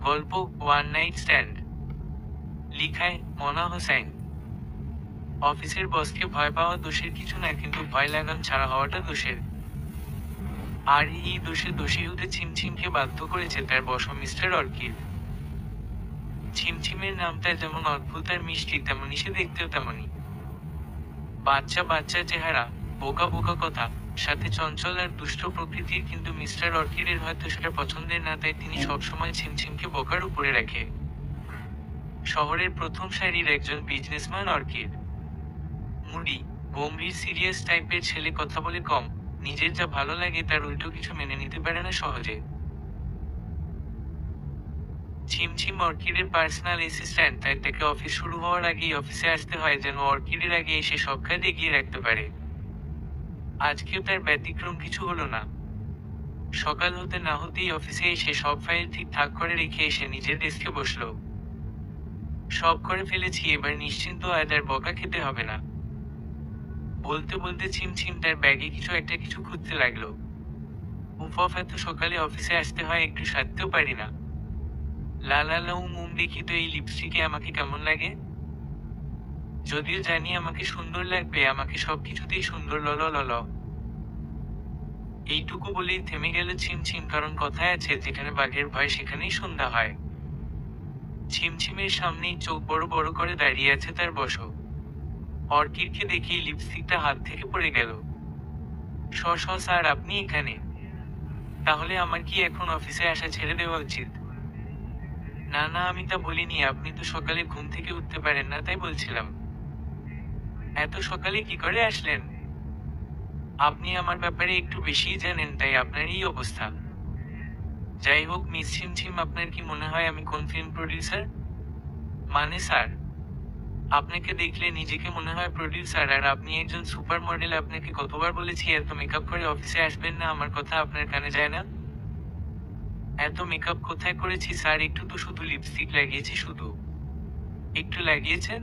গল্প one night stand. লিখায় মনা হোসাইন। অফিসের বসকে ভয় পাওয়া দোষের কিছু না, কিন্তু ভয় লাগাম ছাড়া হওয়াটা দোষের। আর এই দোষে দোষী হতে ছিমছিমকে বাধ্য করেছে তার বস মিস্টার অর্কিড। ছিমছিমের নামটা যেমন অদ্ভুত আর মিষ্টি, তেমনি সে দেখতেও তেমনি। বাচ্চা বাচ্চা চেহারা, বোকা বোকা কথা, সাথে চঞ্চল আর দুষ্ট প্রকৃতির, কিন্তু মিস্টার অর্কিডের হয়তো সেটা পছন্দের না, তাই তিনি সবসময় ছিমছিমকে বোকার উপরে রাখে। শহরের প্রথম সারির একজন বিজনেসম্যান অর্কিড। মুডি, গম্ভীর সিরিয়াস টাইপের ছেলে, কথা বলে কম, নিজের যা ভালো লাগে তার উল্টো কিছু মেনে নিতে পারে না সহজে। ছিমছিম অর্কিডের পার্সোনাল অ্যাসিস্ট্যান্ট, তাই তাকে অফিস শুরু হওয়ার আগেই অফিসে আসতে হয় যেন অর্কিডের আগে এসে সব কাজ এগিয়ে রাখতে পারে। আজকেও তার ব্যতিক্রম কিছু হলো না। সকাল হতে না হতেই অফিসে এসে সব ফাইল ঠিকঠাক করে রেখে এসে নিজের ডেস্কে বসলো। সব করে ফেলেছি, এবার নিশ্চিন্ত আজ আর বকা খেতে হবে না। বলতে বলতে ছিমছিম তার ব্যাগে কিছু একটা কিছু খুঁজতে লাগলো। উফ, এত সকালে অফিসে আসতে হয়, একটু সারতেও পারি না। দেখি তো এই লিপস্টিকে আমাকে কেমন লাগে। যদিও জানি আমাকে সুন্দর লাগবে, আমাকে সবকিছুতেই সুন্দর, ল ল ল ল। এইটুকু বলেই থেমে গেল ছিমছিম, কারণ কথায় আছে যেখানে বাঘের ভয় সেখানেই সন্ধ্যা হয়। ছিমছিমের সামনেই চোখ বড় বড় করে দাঁড়িয়ে আছে তার বস। অর্কিডকে দেখেই লিপস্টিকটা হাত থেকে পড়ে গেল। স্যার, আপনি এখানে? তাহলে আমার কি এখন অফিসে আসা ছেড়ে দেওয়া উচিত? না না, আমি তা বলিনি, আপনি তো সকালে ঘুম থেকে উঠতে পারেন না তাই বলছিলাম। এত সকালে কি করে আসলেন? আপনি আমার ব্যাপারে একটু বেশিই জানেন, তাই আপনার এই অবস্থা। যাই হোক মিস ছিমছিম, আপনার কি মনে হয় আমি কোন ফিল্ম প্রডিউসার? মানে স্যার, আপনাকে দেখলে নিজেকে মনে হয় প্রডিউসার, আর আপনি একজন সুপার মডেল। আপনাকে কতবার বলেছি এত মেকআপ করে অফিসে আসবেন না, আমার কথা আপনার কানে যায় না? এত মেকআপ কোথায় করেছি স্যার, একটু তো শুধু লিপস্টিক লাগিয়েছি, শুধু একটু লাগিয়েছেন।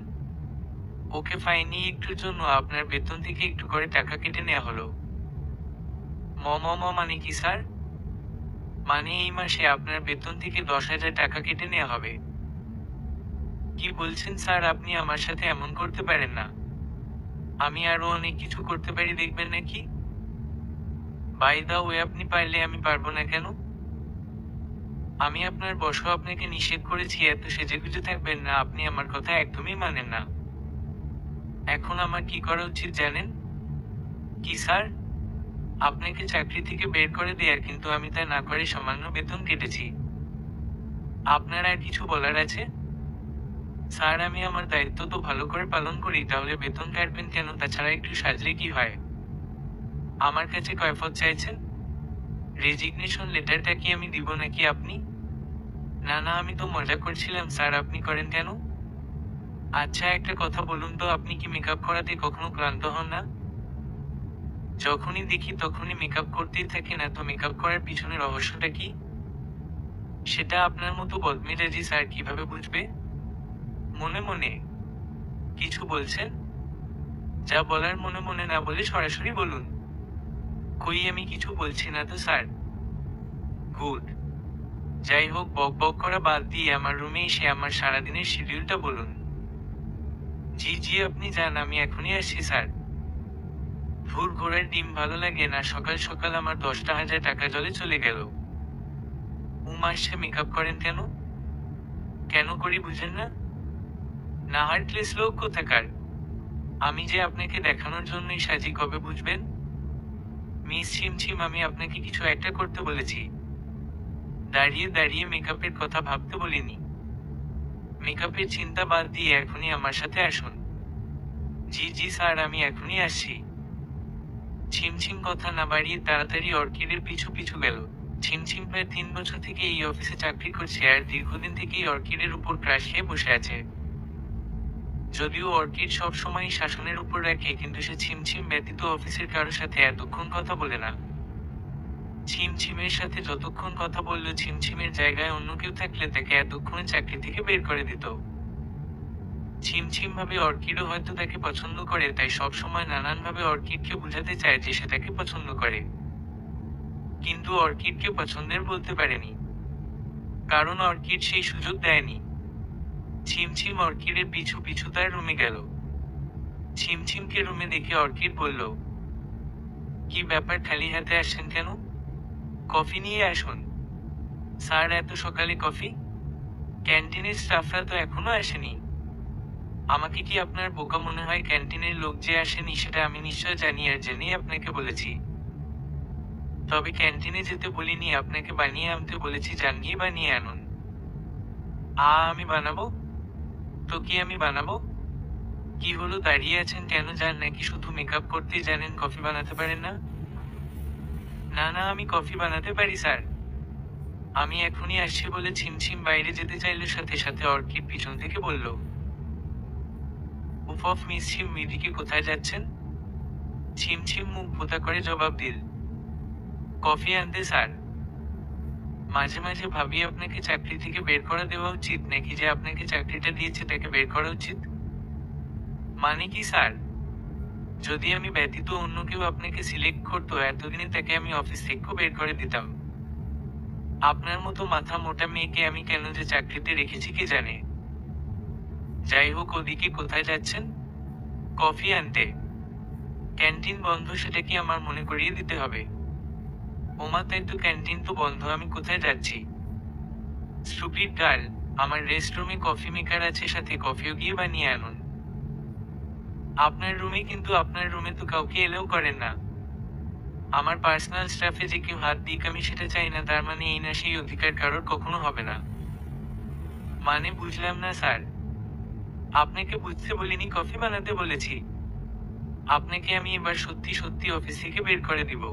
ওকে ফাইনি, একটুর জন্য আপনার বেতন থেকে একটু করে টাকা কেটে নেওয়া হলো। মানে কি স্যার? মানে এই মাসে আপনার বেতন থেকে 10,000 টাকা কেটে নেওয়া হবে। কি বলছেন স্যার, আপনি আমার সাথে এমন করতে পারেন না। আমি আরো অনেক কিছু করতে পারি, দেখবেন নাকি? বাই দা ওয়ে, আপনি পারলে আমি পারবো না কেন? আমি আপনার বসও আপনাকে নিষেধ করেছি এত সেজেগুজে থাকবেন না, আপনি আমার কথা একদমই মানেন না। এখন আমার কি করা উচিত জানেন? কি স্যার? আপনাকে চাকরি থেকে বের করে দেয়ার, কিন্তু আমি তা না করে সামান্য বেতন কেটেছি। আপনার আর কিছু বলার আছে? স্যার, আমি আমার দায়িত্ব তো ভালো করে পালন করি, তাহলে বেতন কাটবেন কেন? তাছাড়া একটু সাজলে কি হয়? আমার কাছে কয়ফত চাইছেন? রেজিগনেশন লেটারটা কি আমি দিব নাকি আপনি? না না, আমি তো মজা করছিলাম স্যার, আপনি করেন কেন? আচ্ছা একটা কথা বলুন তো, আপনি কি মেকআপ করাতে কখনো ক্লান্ত হন না? যখনই দেখি তখনই মেকআপ করতেই থাকেন, এত মেকআপ করার পিছনে রহস্যটা কি? সেটা আপনার মতো বদমেজাজি স্যার কিভাবে বুঝবে? মনে মনে কিছু বলছেন? যা বলার মনে মনে না বলে সরাসরি বলুন। কই, আমি কিছু বলছি না তো স্যার। গুড। যাই হোক, বক বক করা বাদ দিয়ে আমার রুমে এসে আমার সারাদিনের শিডিউলটা বলুন। জি জি, আপনি যান, আমি এখনই আসছি স্যার। ভোর ঘোড়ার ডিম ভালো লাগে না, সকাল সকাল আমার 10,000 টাকা জলে চলে গেল। আসছে মেকআপ করেন কেন? কেন করি বুঝেন না? না হার্টলেস লোক কোথাকার। আমি যে আপনাকে দেখানোর জন্যই সাজি, কবে বুঝবেন? মিস ছিমছিম, আমি আপনাকে কিছু একটা করতে বলেছি। দাঁড়িয়ে দাঁড়িয়ে মেকআপের কথা ভাবতে বলিনি। মেকআপের চিন্তা বাদ দিয়ে এখনই আমার সাথে আসুন। জি জি স্যার, আমি এখনই আসছি। ছিমছিম কথা না বাড়িয়ে তাড়াতাড়ি অর্কিডের পিছু পিছু গেল। ছিমছিম প্রায় 3 বছর থেকে এই অফিসে চাকরি করছে, আর দীর্ঘদিন থেকেই অর্কিডের উপর ক্রাশ খেয়ে বসে আছে। যদিও অর্কিড সব সময় শাসনের উপর রাখে, কিন্তু সে ছিমছিম ব্যতীত অফিসের কারোর সাথে এতক্ষণ কথা বলে না। ছিমছিমের সাথে যতক্ষণ কথা বলল, ছিমছিমের জায়গায় অন্য কেউ থাকলে তাকে এতক্ষণে চাকরি থেকে বের করে দিত। ছিমছিম ভাবে অর্কিডও হয়তো তাকে পছন্দ করে, তাই সবসময় নানানভাবে অর্কিডকে বোঝাতে চায় যে সে তাকে পছন্দ করে, কিন্তু অর্কিডকে পছন্দের বলতে পারেনি। কারণ অর্কিড সেই সুযোগ দেয়নি। ছিমছিম অর্কিডের পিছু পিছু তার রুমে গেল। ছিমছিমকে রুমে দেখে অর্কিড বলল, কি ব্যাপার, খালি হাতে আসছেন কেন? কফি নিয়ে আসুন। স্যার, এত সকালে কফি? ক্যান্টিনের স্টাফরা তো এখনো আসেনি। আমাকে কি আপনার বোকা মনে হয়? ক্যান্টিনের লোক যে আসেনি সেটা আমি নিশ্চয় জানি, আর জেনেই আপনাকে বলেছি। তবে ক্যান্টিনে যেতে বলিনি, আপনাকে বানিয়ে আনতে বলেছি, যান গিয়ে বানিয়ে আনুন। আমি বানাবো? তো কি আমি বানাবো? কি হলো, দাঁড়িয়ে আছেন কেন? যান, নাকি শুধু মেকআপ করতেই জানেন, কফি বানাতে পারেন না? না না, আমি কফি বানাতে পারি স্যার। আমি এখনই আসছি বলে ছিমছিম বাইরে যেতে চাইলে সাথে সাথে অর্কিড পিছন থেকে বলল, উফ অফ মিস ছিম, এদিকে কোথায় যাচ্ছেন? ছিমছিম মুখ ভোতা করে জবাব দিল, কফি আনতে স্যার। মাঝে মাঝে ভাবি আপনাকে চাকরি থেকে বের করে দেওয়া উচিত, নাকি যে আপনাকে চাকরিটা দিয়েছে তাকে বের করা উচিত। মানে কি স্যার? যদি আমি ব্যতীত অন্য কেউ আপনাকে সিলেক্ট করতো, এতদিনে তাকে আমি অফিস থেকেও বের করে দিতাম। আপনার মতো মাথা মোটা মেয়েকে আমি কেন যে চাকরিতে রেখেছি কে জানে। যাই হোক, ওদিকে কোথায় যাচ্ছেন? কফি আনতে। ক্যান্টিন বন্ধ সেটা কি আমার মনে করিয়ে দিতে হবে? ওমা, তাই তো, ক্যান্টিন তো বন্ধ, আমি কোথায় যাচ্ছি? স্টুপিড গার্ল, আমার রেস্টরুমে কফি মেকার আছে, সাথে কফিও গিয়ে বানিয়ে আনুন। আপনার রুমে? কিন্তু আপনার রুমে তো কাউকে এলেও করেন না। আমার পার্সোনাল স্টাফে যে কেউ হাত দিক আমি সেটা চাই না, তার মানে এই না সেই অধিকার কারোর কখনো হবে না। মানে বুঝলাম না স্যার। আপনাকে বুঝতে বলিনি, কফি বানাতে বলেছি। আপনাকে আমি এবার সত্যি সত্যি অফিস থেকে বের করে দিব।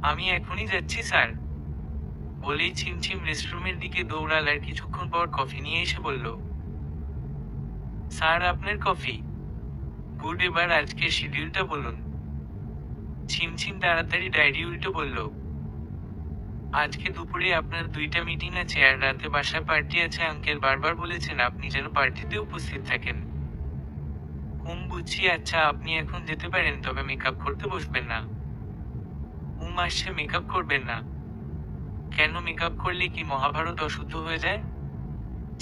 আমি এখনই যাচ্ছি স্যার। বলেই ছিমছিম রেস্টরুমের দিকে দৌড়াল, আর কিছুক্ষণ পর কফি নিয়ে এসে বলল, স্যার আপনার কফি। গুড, এবার আজকের শিডিউলটা বলুন। ছিমছিম তাড়াতাড়ি ডায়েরি উল্টে বলল, আজকে দুপুরে আপনার 2টা মিটিং আছে, আর রাতে বাসায় পার্টি আছে। আঙ্কেল বারবার বলেছেন আপনি যেন পার্টিতে উপস্থিত থাকেন। বুঝছি। আচ্ছা, আপনি এখন যেতে পারেন, তবে মেকআপ করতে বসবেন না। আসছে, মেকআপ করবেন না? কেন, মেকআপ করলে কি মহাভারত অশুদ্ধ হয়ে যায়?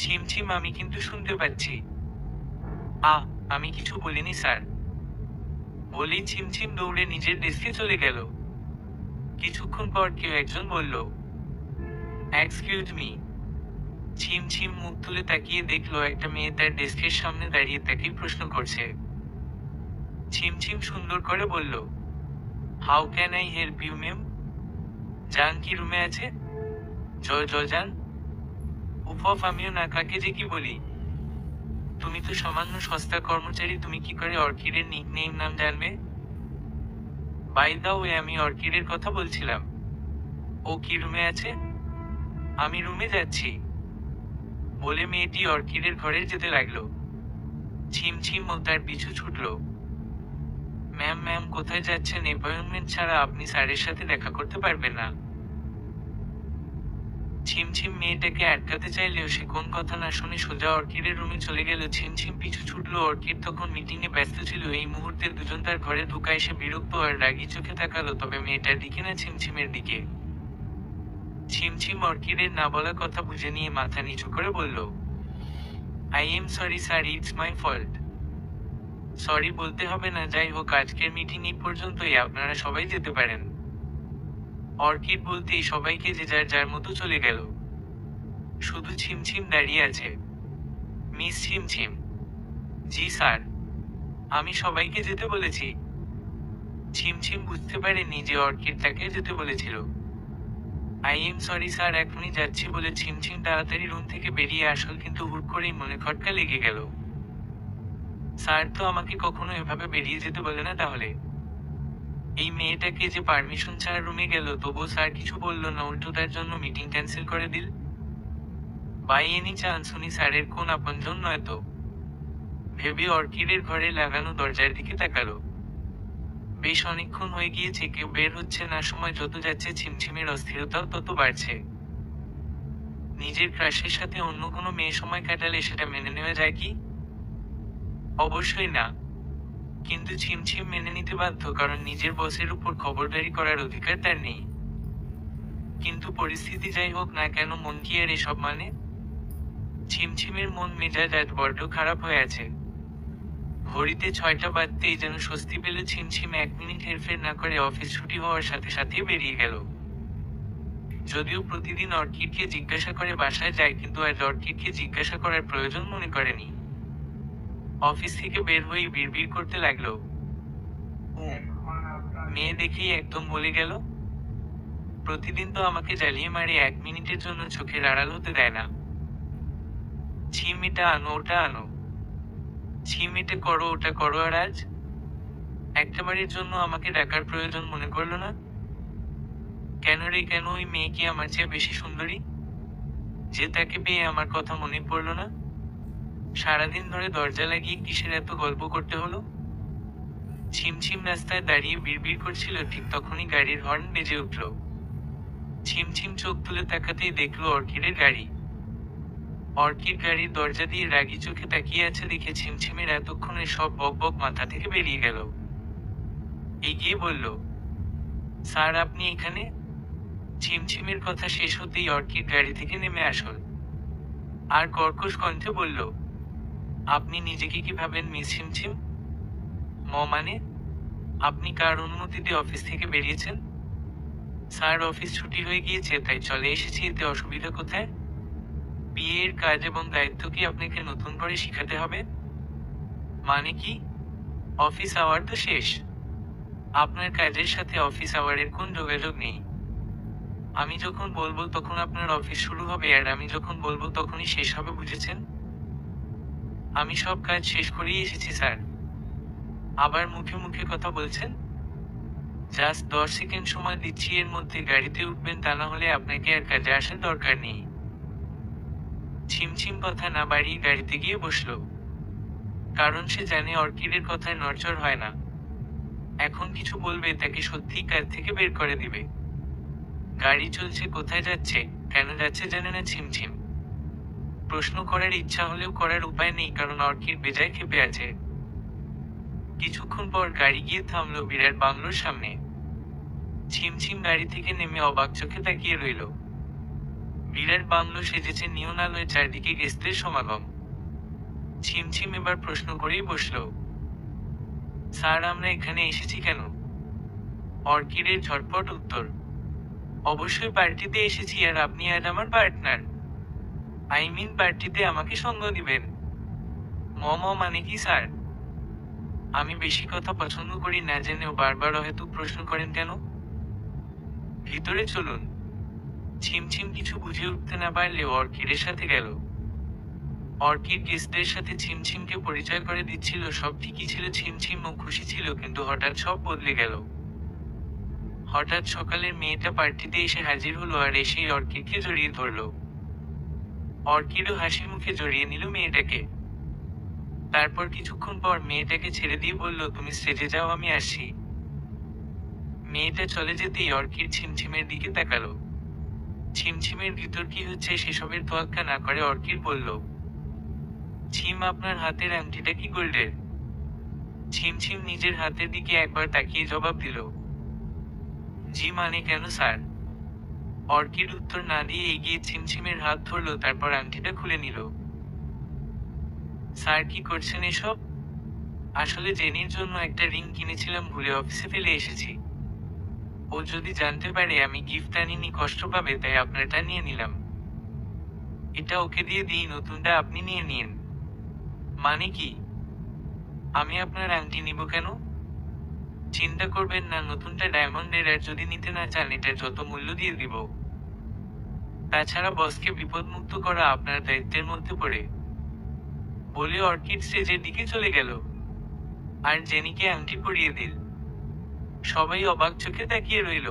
ছিমছিম, আমি কিন্তু শুনতে পাচ্ছি। আমি কিছু বলিনি স্যার। বলেই ছিমছিম দৌড়ে নিজের ডেস্কে চলে গেল। কিছুক্ষণ পর কেউ একজন বলল, এক্সকিউজ মি। ছিমছিম মুখ তুলে তাকিয়ে দেখলো একটা মেয়ে তার ডেস্কের সামনে দাঁড়িয়ে তাকেই প্রশ্ন করছে। ছিমছিম সুন্দর করে বলল, how can I help you ma'am? জান কি রুমে আছে? জান। উফ, আমিও না, কাকে যে কি বলি। তুমি তো সামান্য সস্তা কর্মচারী, তুমি কি করে অর্কিডের নিকনেম নাম জানবে? বাই দা ওয়ে, আমি অর্কিডের কথা বলছিলাম। ও কি রুমে আছে? আমি রুমে যাচ্ছি বলে মেয়েটি অর্কিডের ঘরে যেতে লাগলো। ছিমছিম ও তার পিছু ছুটলো। ম্যাম ম্যাম, কোথায় যাচ্ছেন? অ্যাপয়েন্টমেন্ট ছাড়া আপনি স্যারের সাথে দেখা করতে পারবেন না। ছিমছিম মেয়েটাকে আটকাতে চাইলেও সে কোন কথা না শুনে সোজা অর্কিডের রুমে চলে গেল। ছিমছিম পিছু ছুটলো। অর্কিড তখন মিটিং এ ব্যস্ত ছিল। এই মুহূর্তে দুজন তার ঘরে ঢুকা এসে বিরক্ত আর রাগী চোখে তাকালো, তবে মেয়েটার দিকে না, ছিমছিমের দিকে। ছিমছিম অর্কিডের না বলা কথা বুঝে নিয়ে মাথা নিচু করে বলল, I am sorry sir, it's my fault. Sorry বলতে হবে না। যাই হোক, আজকের মিটিং এই পর্যন্তই, আপনারা সবাই যেতে পারেন। অর্কিড বলতেই সবাইকে যে যার যার মতো চলে গেল। শুধু ছিমছিম দাঁড়িয়ে আছে। মিস ছিমছিম। জি স্যার, আমি সবাইকে যেতে বলেছি। ছিমছিম বুঝতে পারেনি যে অর্কিড তাকে যেতে বলেছিল। আই এম সরি স্যার, এখনই যাচ্ছি বলে ছিমছিম তাড়াতাড়ি রুম থেকে বেরিয়ে আসল, কিন্তু হুট করেই মনে খটকা লেগে গেল। স্যার তো আমাকে কখনো এভাবে বেরিয়ে যেতে বলে না, তাহলে এই মেয়েটাকে যে পারমিশন ছাড়া রুমে গেল, তবুও স্যার কিছু বলল না, উল্টো তার জন্য মিটিং ক্যান্সেল করে দিল। বাই এনি চান্স উনি স্যারের কোন আপনজন নয় তো? ভেবে অর্কিডের ঘরে লাগানো দরজার দিকে তাকালো। বেশ অনেকক্ষণ হয়ে গিয়েছে, কেউ বের হচ্ছে না। সময় যত যাচ্ছে ছিমছিমের অস্থিরতাও তত বাড়ছে। নিজের ক্রাশের সাথে অন্য কোনো মেয়ে সময় কাটালে সেটা মেনে নেওয়া যায় কি? অবশ্যই না। কিন্তু ছিমছিম মেনে নিতে বাধ্য, কারণ নিজের বসের উপর খবরদারি করার অধিকার তার নেই। কিন্তু পরিস্থিতি যাই হোক না কেন, মন কি আর এসব মানে? ছিমছিমের মন মেজাজ আজ বড্ড খারাপ হয়ে আছে। ঘড়িতে 6টা বাজতেই যেন স্বস্তি পেল ছিমছিম 1 মিনিট হেরফের না করে অফিস ছুটি হওয়ার সাথে সাথেই বেরিয়ে গেল। যদিও প্রতিদিন অর্কিডকে জিজ্ঞাসা করে বাসায় যায়, কিন্তু আজ অর্কিডকে জিজ্ঞাসা করার প্রয়োজন মনে করেনি। অফিস থেকে বের হয়েই বিড়বিড় করতে লাগলো, ও মেয়ে দেখেই একদম বলে গেল, প্রতিদিন তো আমাকে জ্বালিয়ে মারে, 1 মিনিটের জন্য চোখের আড়াল হতে দেয় না। ছিম এটা আনো, ওটা আনো, ছিম এটা করো, ওটা করো, আর আজ একটাবারের জন্য আমাকে ডাকার প্রয়োজন মনে করলো না? কেন রে কেন? ওই মেয়ে কি আমার চেয়ে বেশি সুন্দরী যে তাকে পেয়ে আমার কথা মনে পড়লো না? সারাদিন ধরে দরজা লাগিয়ে কিসের এত গল্প করতে হলো? ছিমছিম রাস্তায় দাঁড়িয়ে বিড়বিড় করছিল, ঠিক তখনই গাড়ির হর্ন বেজে উঠল। ছিমছিম চোখ তুলে তাকাতেই দেখলো অর্কিডের গাড়ি। অর্কিড গাড়ির দরজা দিয়ে রাগী চোখে তাকিয়ে আছে দেখে ছিমছিমের এতক্ষণে সব বকবক মাথা থেকে বেরিয়ে গেল। এগিয়ে বলল, স্যার আপনি এখানে? ছিমছিমের কথা শেষ হতেই অর্কিড গাড়ি থেকে নেমে আসল আর কর্কশ কণ্ঠে বলল, আপনি নিজেকে কি ভাবেন মিস ছিমছিম? মানে আপনি কার অনুমতিতে অফিস থেকে বেরিয়েছেন? স্যার অফিস ছুটি হয়ে গিয়েছে তাই চলে এসেছি, এতে অসুবিধা কোথায়? বিয়ের কাজ এবং দায়িত্ব কি আপনাকে নতুন করে শিখাতে হবে? মানে কি? অফিস আওয়ার তো শেষ। আপনার কাজের সাথে অফিস আওয়ারের কোন যোগাযোগ নেই। আমি যখন বলবো তখন আপনার অফিস শুরু হবে, আর আমি যখন বলবো তখনই শেষ হবে, বুঝেছেন? আমি সব কাজ শেষ করেই এসেছি স্যার। আবার মুখে মুখে কথা বলছেন? জাস্ট 10 সেকেন্ড সময় দিচ্ছি, এর মধ্যে গাড়িতে উঠবেন, তা না হলে আপনাকে আর কাজে আসার দরকার নেই। ছিমছিম কথা না বাড়িয়ে গাড়িতে গিয়ে বসল, কারণ সে জানে অর্কিডের কথায় নড়চড় হয় না। এখন কিছু বলবে তাকে সত্যিই কাজ থেকে বের করে দিবে। গাড়ি চলছে, কোথায় যাচ্ছে, কেন যাচ্ছে জানে না ছিমছিম। প্রশ্ন করার ইচ্ছা হলেও করার উপায় নেই, কারণ অর্কিড বেজায় ক্ষেপে আছে। কিছুক্ষণ পর গাড়ি গিয়ে থামলো বিরাট বাংলোর সামনে। ছিমছিম গাড়ি থেকে নেমে অবাক চোখে তাকিয়ে রইল। বিরাট বাংলো সেজেছে নিয়ন আলোয়, চারদিকে গেস্টের সমাগম। ছিমছিম এবার প্রশ্ন করেই বসল, স্যার আমরা এখানে এসেছি কেন? অর্কিডের ঝটপট উত্তর, অবশ্যই পার্টিতে এসেছি, আর আপনি আজ আমার পার্টনার। পার্টিতে আমাকে সঙ্গ দিবেন। মানে কি স্যার? আমি বেশি কথা পছন্দ করি না জেনেও বারবার অহেতুক প্রশ্ন করেন কেন? ভিতরে চলুন। ছিমছিম কিছু বুঝে উঠতে না পারলেও অর্কিডের সাথে গেল। অর্কিড গেস্টদের সাথে ছিমছিমকে পরিচয় করে দিচ্ছিল, সব ঠিকই ছিল, ছিমছিমও খুশি ছিল, কিন্তু হঠাৎ সব বদলে গেল। হঠাৎ সকালের মেয়েটা পার্টিতে এসে হাজির হলো, আর এসেই অর্কিডকে জড়িয়ে ধরল। অর্কিডও হাসি মুখে জড়িয়ে নিল মেয়েটাকে। তারপর কিছুক্ষণ পর মেয়েটাকে ছেড়ে দিয়ে বলল, তুমি স্টেজে যাও, আমি আসছি। মেয়েটা চলে যেতেই অর্কিড ছিমছিমের দিকে তাকালো। ছিমছিমের ভিতর কি হচ্ছে সেসবের তোয়াক্কা না করে অর্কিড বলল, ছিম আপনার হাতের আংটিটা কি গোল্ডের? ছিমছিম নিজের হাতের দিকে একবার তাকিয়ে জবাব দিল, জি মানে কেন স্যার? অর্কিড উত্তর না দিয়ে এগিয়ে ছিমছিমের হাত ধরল, তারপর আংটিটা খুলে নিল। স্যার কি করছেন এসব? আসলে জেনির জন্য একটা রিং কিনেছিলাম, ভুলে অফিসে ফেলে এসেছি। ও যদি জানতে পারে আমি গিফট আনিনি কষ্ট পাবে, তাই আপনারটা নিয়ে নিলাম। এটা ওকে দিয়ে দিই, নতুনটা আপনি নিয়ে নিন। মানে কি? আমি আপনার আংটি নিব কেন? চিন্তা করবেন না, নতুনটা ডায়মন্ডের, আর যদি নিতে না চান এটার যত মূল্য দিয়ে দিব। তাছাড়া বসকে বিপদমুক্ত করা আপনার দায়িত্বের মধ্যে পড়ে। বলে অর্কিড স্টেজের দিকে চলে গেল, আর জেনিকে আংটি পরিয়ে দিল। সবাই অবাক চোখে তাকিয়ে রইল।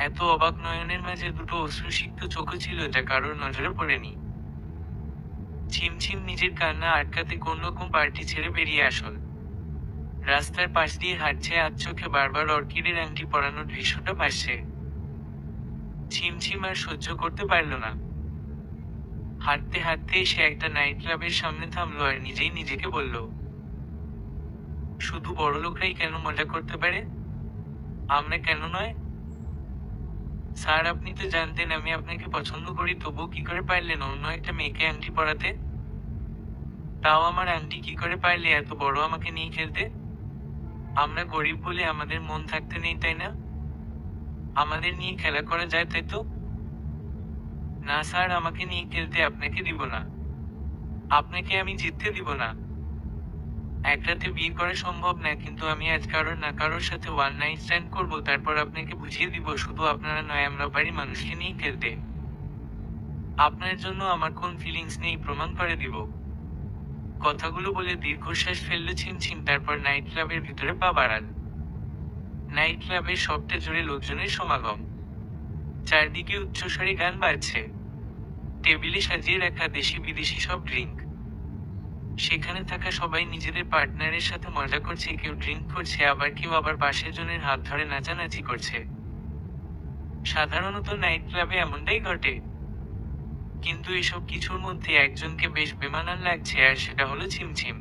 এত অবাক নয়নের মাঝে দুটো অশ্রুসিক্ত চোখও ছিল, যা কারোর নজরে পড়েনি। ছিমছিম নিজের কান্না আটকাতে কোনরকম পার্টি ছেড়ে বেরিয়ে আসল। রাস্তার পাশ দিয়ে হাঁটছে, আজ চোখে বারবার অর্কিডের আংটি পরানোর দৃশ্যটা ভাসছে। ছিমছিম আর সহ্য করতে পারল না। হাঁটতে হাঁটতে সে একটা নাইট ক্লাবের সামনে থামলো, আর নিজেই নিজেকে বলল, শুধু বড়লোকরাই কেন মজা করতে পারে, আমরা কেন নয়? স্যার আপনি তো জানতেন আমি আপনাকে পছন্দ করি, তবুও কি করে পারলেন অন্য একটা মেয়েকে আংটি পরাতে? তাও আমার আংটি কি করে পারলে এত বড় আমাকে নিয়ে খেলতে? আমরা গরিব বলে আমাদের মন থাকতে নেই, তাই না? আমাদের নিয়ে খেলা করা যায়, তাই তো? না স্যার, আমাকে নিয়ে খেলতে আপনাকে দিব না। আপনাকে আমি জিততে দিব না। এক রাতে বিয়ে করা সম্ভব না, কিন্তু আমি আজ কারোর না কারোর সাথে ওয়ান নাইট স্ট্যান্ড করবো, তারপর আপনাকে বুঝিয়ে দিব শুধু আপনারা নয়, আমরা পারি মানুষকে নিয়ে খেলতে। আপনার জন্য আমার কোন ফিলিংস নেই প্রমাণ করে দিব। কথাগুলো বলে দীর্ঘশ্বাস ফেলল ছিমছিম, তারপর নাইট ক্লাবের ভিতরে পা বাড়াল। নাইট ক্লাবের সবটা জুড়ে লোকজনের সমাগম। চারদিকে উচ্চস্বরে গান বাজছে। টেবিলে সাজিয়ে রাখা দেশি বিদেশি সব ড্রিঙ্ক। সেখানে থাকা সবাই নিজেদের পার্টনারের সাথে মজা করছে, কেউ ড্রিঙ্ক করছে, আবার কেউ আবার পাশের জনের হাত ধরে নাচানাচি করছে। সাধারণত নাইট ক্লাবে এমনটাই ঘটে, কিন্তু এসব কিছুর মধ্যে একজনকে বেশ বেমানান লাগছে, আর সেটা হলো ছিমছিম।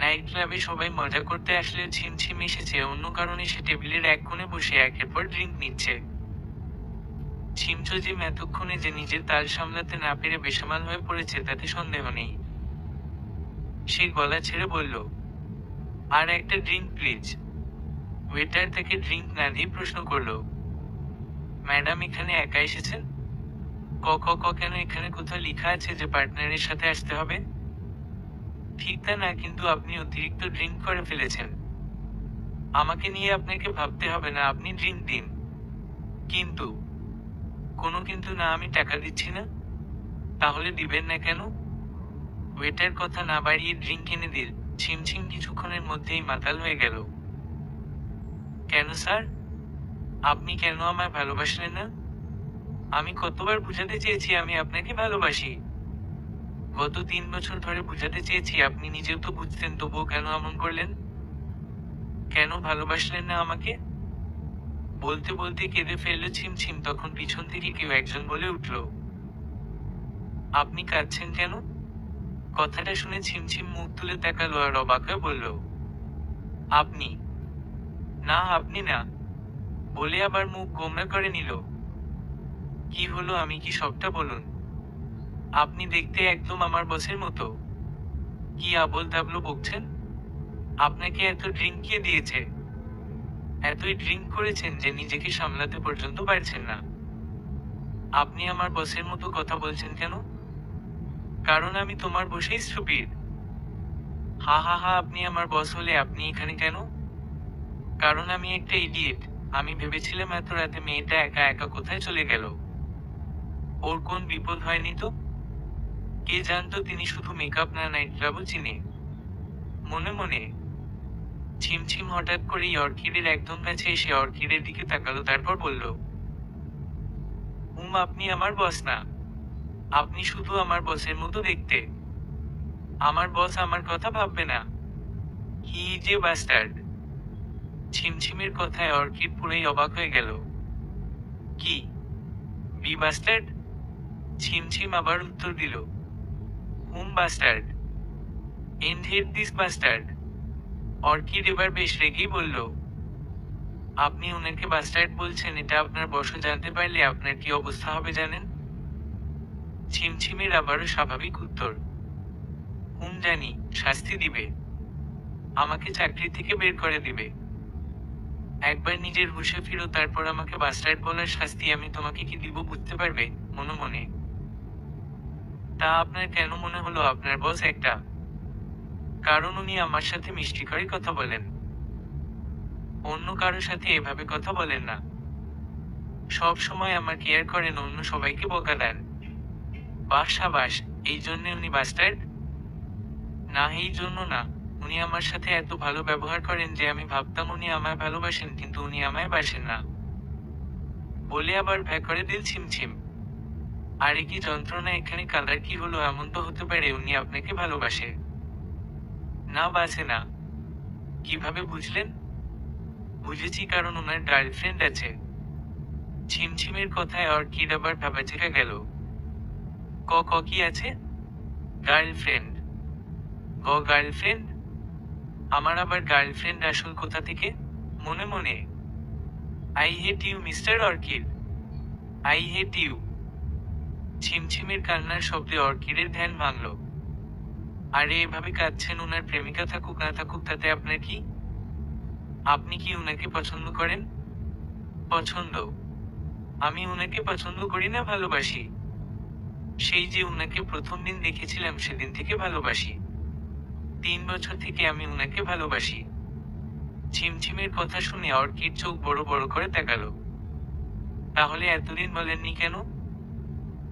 নাইট ক্লাবে সবাই মজা করতে আসলেও ছিমছিম এসেছে অন্য কারণে। সে টেবিলের এক কোণে বসে একের পর ড্রিঙ্ক নিচ্ছে। ছিমছজিম এতক্ষণে যে নিজের তাল সামলাতে না পেরে বেসামাল হয়ে পড়েছে তাতে সন্দেহ নেই। সে গলা ছেড়ে বলল, আর একটা ড্রিঙ্ক প্লিজ। ওয়েটার তাকে ড্রিঙ্ক না দিয়ে প্রশ্ন করলো, ম্যাডাম এখানে একা এসেছেন? ক ক ক কেন এখানে কোথাও লেখা আছে যে পার্টনারের সাথে আসতে হবে? ঠিক তা না, কিন্তু আপনি অতিরিক্ত ড্রিঙ্ক করে ফেলেছেন। আমাকে নিয়ে আপনাকে ভাবতে হবে না, আপনি ড্রিঙ্ক দিন। কিন্তু? কোনো কিন্তু না, আমি টাকা দিচ্ছি না। তাহলে দিবেন না কেন? ওয়েটার কথা না বাড়িয়ে ড্রিঙ্ক এনে দিল। ছিমছিম কিছুক্ষণের মধ্যেই মাতাল হয়ে গেল। কেন স্যার? আপনি কেন আমায় ভালোবাসলেন না? আমি কতবার বুঝাতে চেয়েছি আমি আপনাকে ভালোবাসি। গত 3 বছর ধরে বুঝাতে চেয়েছি, আপনি নিজেও তো বুঝতেন, তবুও কেন এমন করলেন? কেন ভালোবাসলেন না আমাকে? বলতে বলতে কেঁদে ফেলল ছিমছিম। তখন পিছন থেকে কেউ একজন বলে উঠল, আপনি কাঁদছেন কেন? কথাটা শুনে ছিমছিম মুখ তুলে তাকালো আর অবাক হয়ে বলল, আপনি? না আপনি না, বলে আবার মুখ গোমড়া করে নিল। কি হলো, আমি কি সবটা বলুন? আপনি দেখতে একদম আমার বসের মতো। কি আবোল তাবলো বকছেন? আপনাকে এত ড্রিঙ্ক কে দিয়েছে? এতই ড্রিঙ্ক করেছেন যে নিজেকে সামলাতে পর্যন্ত পারছেন না। আপনি আমার বসের মতো কথা বলছেন কেন? কারণ আমি তোমার বসেই স্টুপিড। হা হা হা, আপনি আমার বস হলে আপনি এখানে কেন? কারণ আমি একটা ইডিয়েট। আমি ভেবেছিলাম এত রাতে মেয়েটা একা একা কোথায় চলে গেল। ওর কোন বিপদ হয়নি তো? কে জানতো তিনি শুধু মেকআপ না নাইট ক্লাবও চিনে। মনে মনে ছিমছিম হঠাৎ করেই অর্কিডের একদম কাছে এসে অর্কিডের দিকে তাকালো, তারপর বলল, আপনি আমার বস না। আপনি শুধু আমার বসের মতো দেখতে। আমার বস আমার কথা ভাববে না। He is a bastard. ছিমছিমের কথায় অর্কিড পুরোই অবাক হয়ে গেল। কি? B bastard? ছিমছিম আবার উত্তর দিল, bastard? And head this bastard. Orchid এবার বেশ রেগেই বলল, আপনি ওনাকে বাস্টার্ড বলছেন, এটা আপনার বসও জানতে পারলে আপনার কি অবস্থা হবে জানেন? ছিমছিমের আবারও স্বাভাবিক উত্তর, জানি, শাস্তি দিবে। আমাকে চাকরি থেকে বের করে দিবে। একবার নিজের হুঁশে ফিরো, তারপর আমাকে বাস্টার্ড বলার শাস্তি আমি তোমাকে কি দিব বুঝতে পারবে। মনে মনে, তা আপনার কেন মনে হলো আপনার বস একটা? কারণ উনি আমার সাথে মিষ্টি করে কথা বলেন। অন্য কারো সাথে এভাবে কথা বলেন না। সব সময় আমার কেয়ার করেন, অন্য সবাইকে বকা দেন। বাহ সাবাস, এই জন্যে উনি বাস্টার্ড? না, এই জন্য না। উনি আমার সাথে এত ভালো ব্যবহার করেন যে আমি ভাবতাম উনি আমায় ভালোবাসেন, কিন্তু উনি আমায় বাসেন না। বলে আবার ভ্যা করে দিল ছিমছিম। আরে কি যন্ত্রণা, এখানে কালার কি হলো? এমন তো হতে পারে উনি আপনাকে ভালোবাসে না, বাসে না। কিভাবে বুঝলেন? বুঝেছি, কারণ ওনার গার্লফ্রেন্ড আছে। ছিমছিমের কথায় অর্কিড আবার ভাবাচেকা গেল। ক ক কি আছে? গার্লফ্রেন্ড? গার্লফ্রেন্ড? আমার আবার গার্লফ্রেন্ড আসল কোথা থেকে? মনে মনে I hate you mister Orchid, I hate you. ছিমছিমের কান্নার শব্দে অর্কিডের ধ্যান ভাঙল। আরে এভাবে কাঁদছেন, উনার প্রেমিকা থাকুক না থাকুক তাতে আপনার কি? আপনি কি উনাকে পছন্দ করেন? পছন্দ? আমি উনাকে পছন্দ করি না, ভালোবাসি। সেই যে উনাকে প্রথম দিন দেখেছিলাম সেদিন থেকে ভালোবাসি। 3 বছর থেকে আমি উনাকে ভালোবাসি। ছিমছিমের কথা শুনে অর্কিড চোখ বড় বড় করে তাকালো। তাহলে এতদিন বলেননি কেন?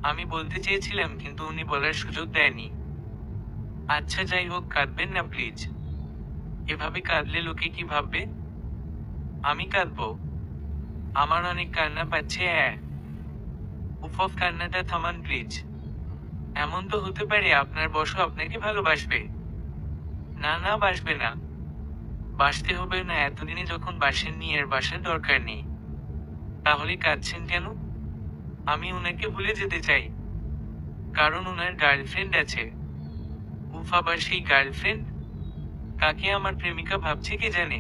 আমি বলতে চেয়েছিলাম কিন্তু উনি বলার সুযোগ দেয়নি। আচ্ছা যাই হোক, কাঁদবেন না প্লিজ। এভাবে কাঁদলে লোকে কি ভাববে? আমি কাঁদবো? আমার অনেক কান্না পাচ্ছে। উফ, কান্নাটা থামান প্লিজ। এমন তো হতে পারে আপনার বসও আপনাকে ভালোবাসবে। না না, বাসবে না। বাসতে হবে না, এতদিনে যখন বাসেননি এর বাসার দরকার নেই। তাহলে কাঁদছেন কেন? আমি উনাকে ভুলে যেতে চাই। কারণ উনার গার্লফ্রেন্ড আছে। উফ, আবার সেই গার্লফ্রেন্ড? কাকে আমার প্রেমিকা ভাবছে কে জানে।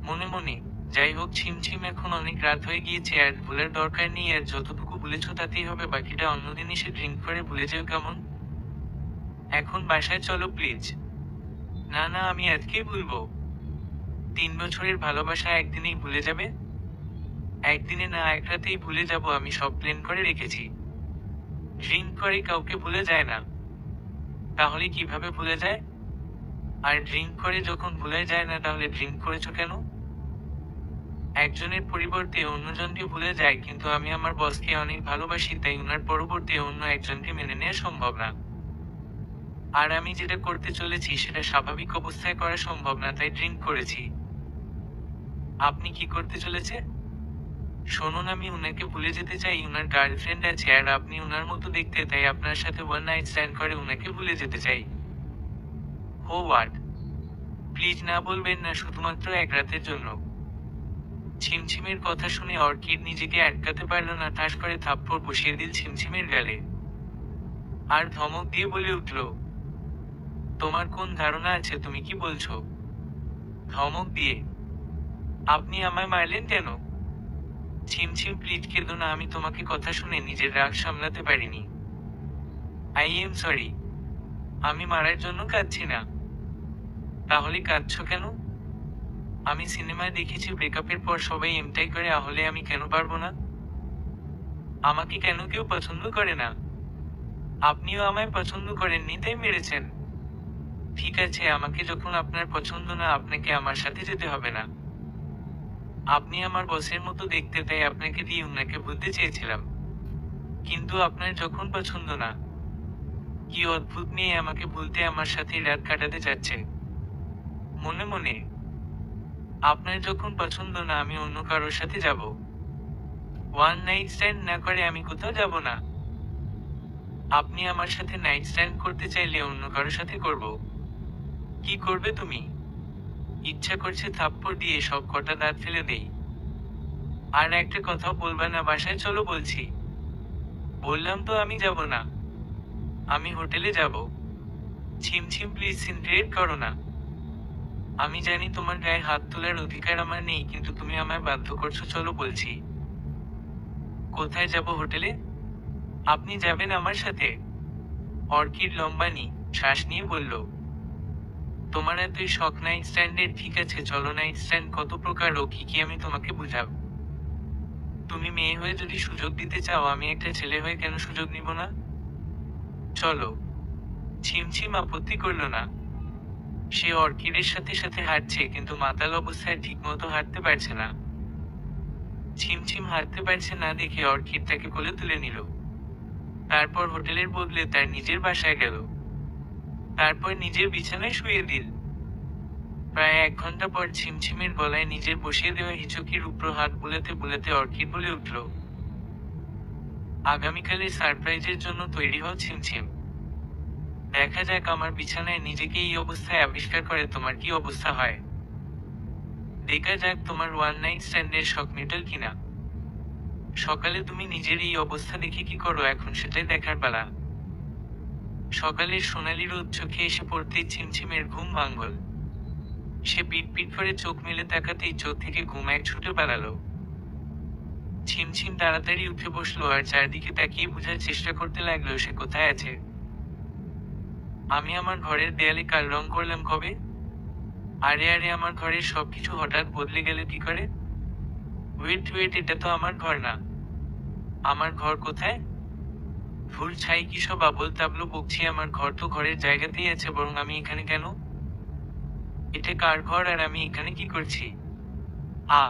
মনে মনে। যাই হোক, ছিমছিম এখন অনেক রাত হয়ে গিয়েছে, আর ভুলার দরকার নেই। আর যতটুকু ভুলেছ তাতেই হবে, বাকিটা অন্যদিন এসে ড্রিঙ্ক করে ভুলে যাও, কেমন? এখন বাসায় চলো প্লিজ। না না, আমি আজকেই ভুলবো। 3 বছরের ভালোবাসা একদিনেই ভুলে যাবে? একদিনে না, এক রাতেই ভুলে যাব। আমি সব প্ল্যান করে রেখেছি। ড্রিঙ্ক করে কাউকে ভুলে যায় না। তাহলে কিভাবে ভুলে যায়? আর ড্রিঙ্ক করে যখন ভুলে যায় না তাহলে ড্রিঙ্ক করেছো কেন? একজনের পরিবর্তে অন্যজনকে ভুলে যায়, কিন্তু আমি আমার বসকে অনেক ভালোবাসি, তাই উনার পরিবর্তে অন্য একজনকে মেনে নেওয়া সম্ভব না। আর আমি যেটা করতে চলেছি সেটা স্বাভাবিক অবস্থায় করা সম্ভব না, তাই ড্রিঙ্ক করেছি। আপনি কি করতে চলেছে? শুনুন, আমি উনাকে ভুলে যেতে চাই। উনার গার্লফ্রেন্ড আছে আর আপনি উনার মতো দেখতে, তাই আপনার সাথে ওয়ান নাইট স্ট্যান্ড করে উনাকে ভুলে যেতে চাই। ও হোয়াট? প্লিজ না বলবেন না, শুধুমাত্র এক রাতের জন্য। ছিমছিমের কথা শুনে অর্কিড নিজেকে আটকাতে পারল না, ঠাস করে থাপ্পড় বসিয়ে দিল ছিমছিমের গালে। আর ধমক দিয়ে বলে উঠল, তোমার কোন ধারণা আছে তুমি কি বলছো? ধমক দিয়ে? আপনি আমায় মারলেন কেন? ছিমছিম প্লিজ কেঁদো না, আমি তোমাকে কথা শুনে নিজের রাগ সামলাতে পারিনি। I am sorry. আমি মারার জন্য কাঁদছি না। তাহলে কাঁদছো কেন? আমি সিনেমায় দেখেছি ব্রেকআপের পর সবাই এমটাই করে, তাহলে আমি কেন পারবো না? আমাকে কেন কেউ পছন্দ করে না? আপনিও আমায় পছন্দ করেননি তাই মেরেছেন। ঠিক আছে, আমাকে যখন আপনার পছন্দ না, আপনাকে আমার সাথে যেতে হবে না। আপনি আমার বসের মতো দেখতে, তাই আপনাকে দিয়ে উনাকে বলতে চেয়েছিলাম। কিন্তু আপনার যখন পছন্দ না। কি অদ্ভুত মেয়ে, আমাকে বলতে আমার সাথে রাত কাটাতে চাচ্ছে মনে মনে। আপনার যখন পছন্দ না, আমি অন্য কারোর সাথে যাব। ওয়ান নাইট স্ট্যান্ড না করে আমি কোথাও যাব না। আপনি আমার সাথে নাইট স্ট্যান্ড করতে চাইলে অন্য কারোর সাথে করব। কি করবে তুমি? ইচ্ছা করছে থাপ্পড় দিয়ে সব কটা দাঁত ফেলে দেই। আর একটা কথাও বলবা না, বাসায় চলো বলছি। বললাম তো আমি যাব না। আমি হোটেলে যাব। ছিমছিম প্লিজ সিনক্রিয়েট করো না। আমি জানি তোমার গায়ে হাত তোলার অধিকার আমার নেই, কিন্তু তুমি আমায় বাধ্য করছো, চলো বলছি। কোথায় যাব? হোটেলে? আপনি যাবেন আমার সাথে? অর্কিড লম্বানি শ্বাস নিয়ে বলল, তোমার এতই শখ নাইট স্ট্যান্ডের? ঠিক আছে চলো, নাইট স্ট্যান্ড কত প্রকার ও কি কি আমি তোমাকে বুঝাব। তুমি মেয়ে হয়ে যদি সুযোগ দিতে চাও, আমি একটা ছেলে হয়ে কেন সুযোগ নিব না? চলো। ছিমছিম আপত্তি করল না। সে অর্কিডের সাথে সাথে হাঁটছে, কিন্তু মাতাল অবস্থায় ঠিকমতো হাঁটতে পারছে না। ছিমছিম হাঁটতে পারছে না দেখে অর্কিড তাকে কোলে তুলে নিল। তারপর হোটেলের বদলে তার নিজের বাসায় গেল। তারপর নিজের বিছানায় শুয়ে দিল। প্রায় 1 ঘন্টা পর ছিমছিমের গলায় নিজের বসিয়ে দেওয়া হিচকির উপর হাত বুলাতে বুলাতে অর্কিড বলে উঠল, আগামীকালের সারপ্রাইজের জন্য তৈরি হও ছিমছিম। দেখা যাক আমার বিছানায় নিজেকে এই অবস্থায় আবিষ্কার করে তোমার কি অবস্থা হয়। দেখা যাক তোমার ওয়ান নাইট স্ট্যান্ডের শখ মেটাল কিনা। সকালে তুমি নিজের এই অবস্থা দেখে কি করো, এখন সেটাই দেখার পালা। সকালের সোনালি রোদ চোখে এসে পড়তেই ছিমছিমের ঘুম ভাঙল। সে পিট পিট করে চোখ মেলে তাকাতেই চোখ থেকে ঘুম এক ছুটে পালালো। ছিমছিম তাড়াতাড়ি উঠে বসলো আর চারদিকে তাকিয়ে বোঝার চেষ্টা করতে লাগলো সে কোথায় আছে। আমি আমার ঘরের দেয়ালে কাল রং করলাম কবে? আরে আরে, আমার ঘরের সবকিছু হঠাৎ বদলে গেল কি করে? ওয়েট ওয়েট, এটা তো আমার ঘর না। আমার ঘর কোথায়? ধুর ছাই, কি সব আবোল তাবলো বকছি। আমার ঘর তো ঘরের জায়গাতেই আছে, বরং আমি এখানে কেন? এটা কার ঘর আর আমি এখানে কি করছি? আ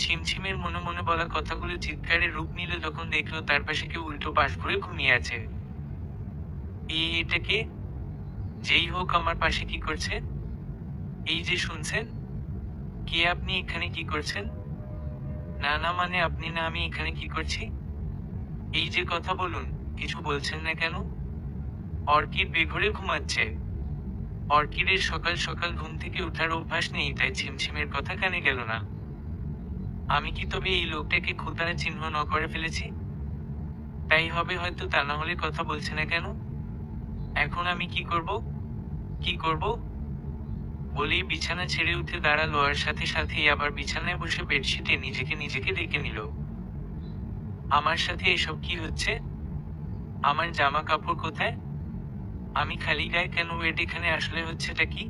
ছিমছিমের মনে মনে বলা কথাগুলো চিৎকারের রূপ নিল যখন দেখলো তার পাশে কেউ উল্টো পাশ করে ঘুমিয়ে আছে। এটা কে? যেই হোক, আমার পাশে কি করছে? এই যে শুনছেন? কে আপনি? এখানে কি করছেন? না না, মানে আপনি না, আমি এখানে কি করছি? এই যে কথা বলুন, কিছু বলছেন না কেন? অর্কিড বেঘরে ঘুমাচ্ছে। অর্কিডের সকাল সকাল ঘুম থেকে ওঠার অভ্যাস নেই, তাই ছিমছিমের কথা কানে গেল না। আমি কি তবে এই লোকটাকে খুঁতার চিহ্ন ন করে ফেলেছি? তাই হবে হয়তো, তা না হলে কথা বলছে না কেন? এখন আমি কি করব? কি করব? বলেই বিছানা ছেড়ে উঠে দাঁড়ালো আর সাথে সাথেই আবার বিছানায় বসে বেডশিটে নিজেকে নিজেকে ডেকে নিল। আমার সাথে এসব কি হচ্ছে? আমার জামা কাপড় কোথায়? আমি খালি গায়ে কেন? ওয়েট, এখানে আসলে হচ্ছেটা কি?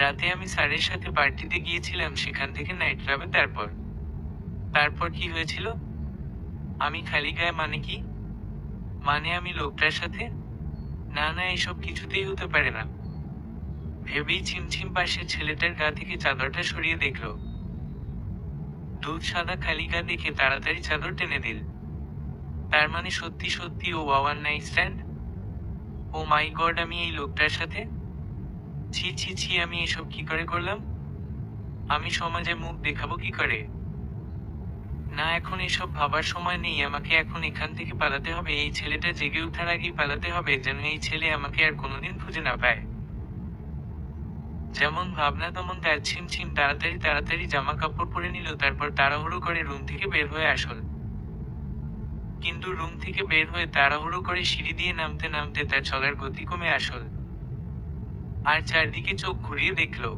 রাতে আমি স্যারের সাথে পার্টিতে গিয়েছিলাম, সেখান থেকে নাইট ক্লাবে। তারপর তারপর কি হয়েছিল? আমি খালি গায়ে মানে কি? মানে আমি লোকটার সাথে? না না, এসব কিছুতেই হতে পারে না। ভেবেই ছিমছিম পাশের ছেলেটার গা থেকে চাদরটা সরিয়ে দেখলো। দুধ সাদা খালি গা দেখে তাড়াতাড়ি চাদর টেনে দিল। তার মানে সত্যি সত্যি ও ওয়ান নাইট স্ট্যান্ড? ও মাই গড, আমি এই লোকটার সাথে? ছি ছি ছি, আমি এসব কি করে করলাম? আমি সমাজে মুখ দেখাবো কি করে? না, এখন এসব ভাবার সময় নেই। আমাকে এখন এখান থেকে পালাতে হবে। এই ছেলেটা জেগে ওঠার আগেই পালাতে হবে, যেন এই ছেলে আমাকে আর কোনোদিন খুঁজে না পায়। যেমন ভাবনা তেমন কাজ। ছিমছিম তাড়াতাড়ি তাড়াতাড়ি জামা কাপড় পরে নিল, তারপর তাড়াহুড়ো করে রুম থেকে বের হয়ে আসল। কিন্তু রুম থেকে বের হয়ে তাড়াহুড়ো করে সিঁড়ি দিয়ে নামতে নামতে তার চলার গতি কমে আসল। আর চারদিকে চোখ ঘুরিয়ে দেখলো,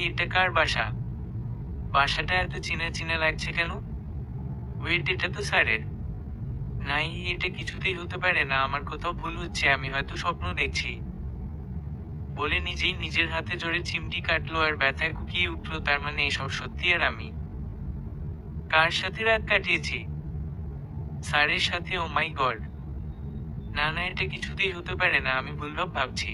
এটা কার বাসা? বাসাটা এত চেনা চেনা লাগছে কেন? ওয়েট, এটা তো স্যারের। নাই, এটা কিছুতেই হতে পারে না। আমার কোথাও ভুল হচ্ছে, আমি হয়তো স্বপ্ন দেখছি। বলে নিজেই নিজের হাতে জোরে চিমটি কাটলো আর ব্যথায় কুকিয়ে উঠলো। তার মানে এসব সত্যি। আর আমি কার সাথে রাত কাটিয়েছি? স্যারের সাথে। ও মাই গড! না না, এটা কিছুতেই হতে পারে না, আমি ভুলভাব ভাবছি।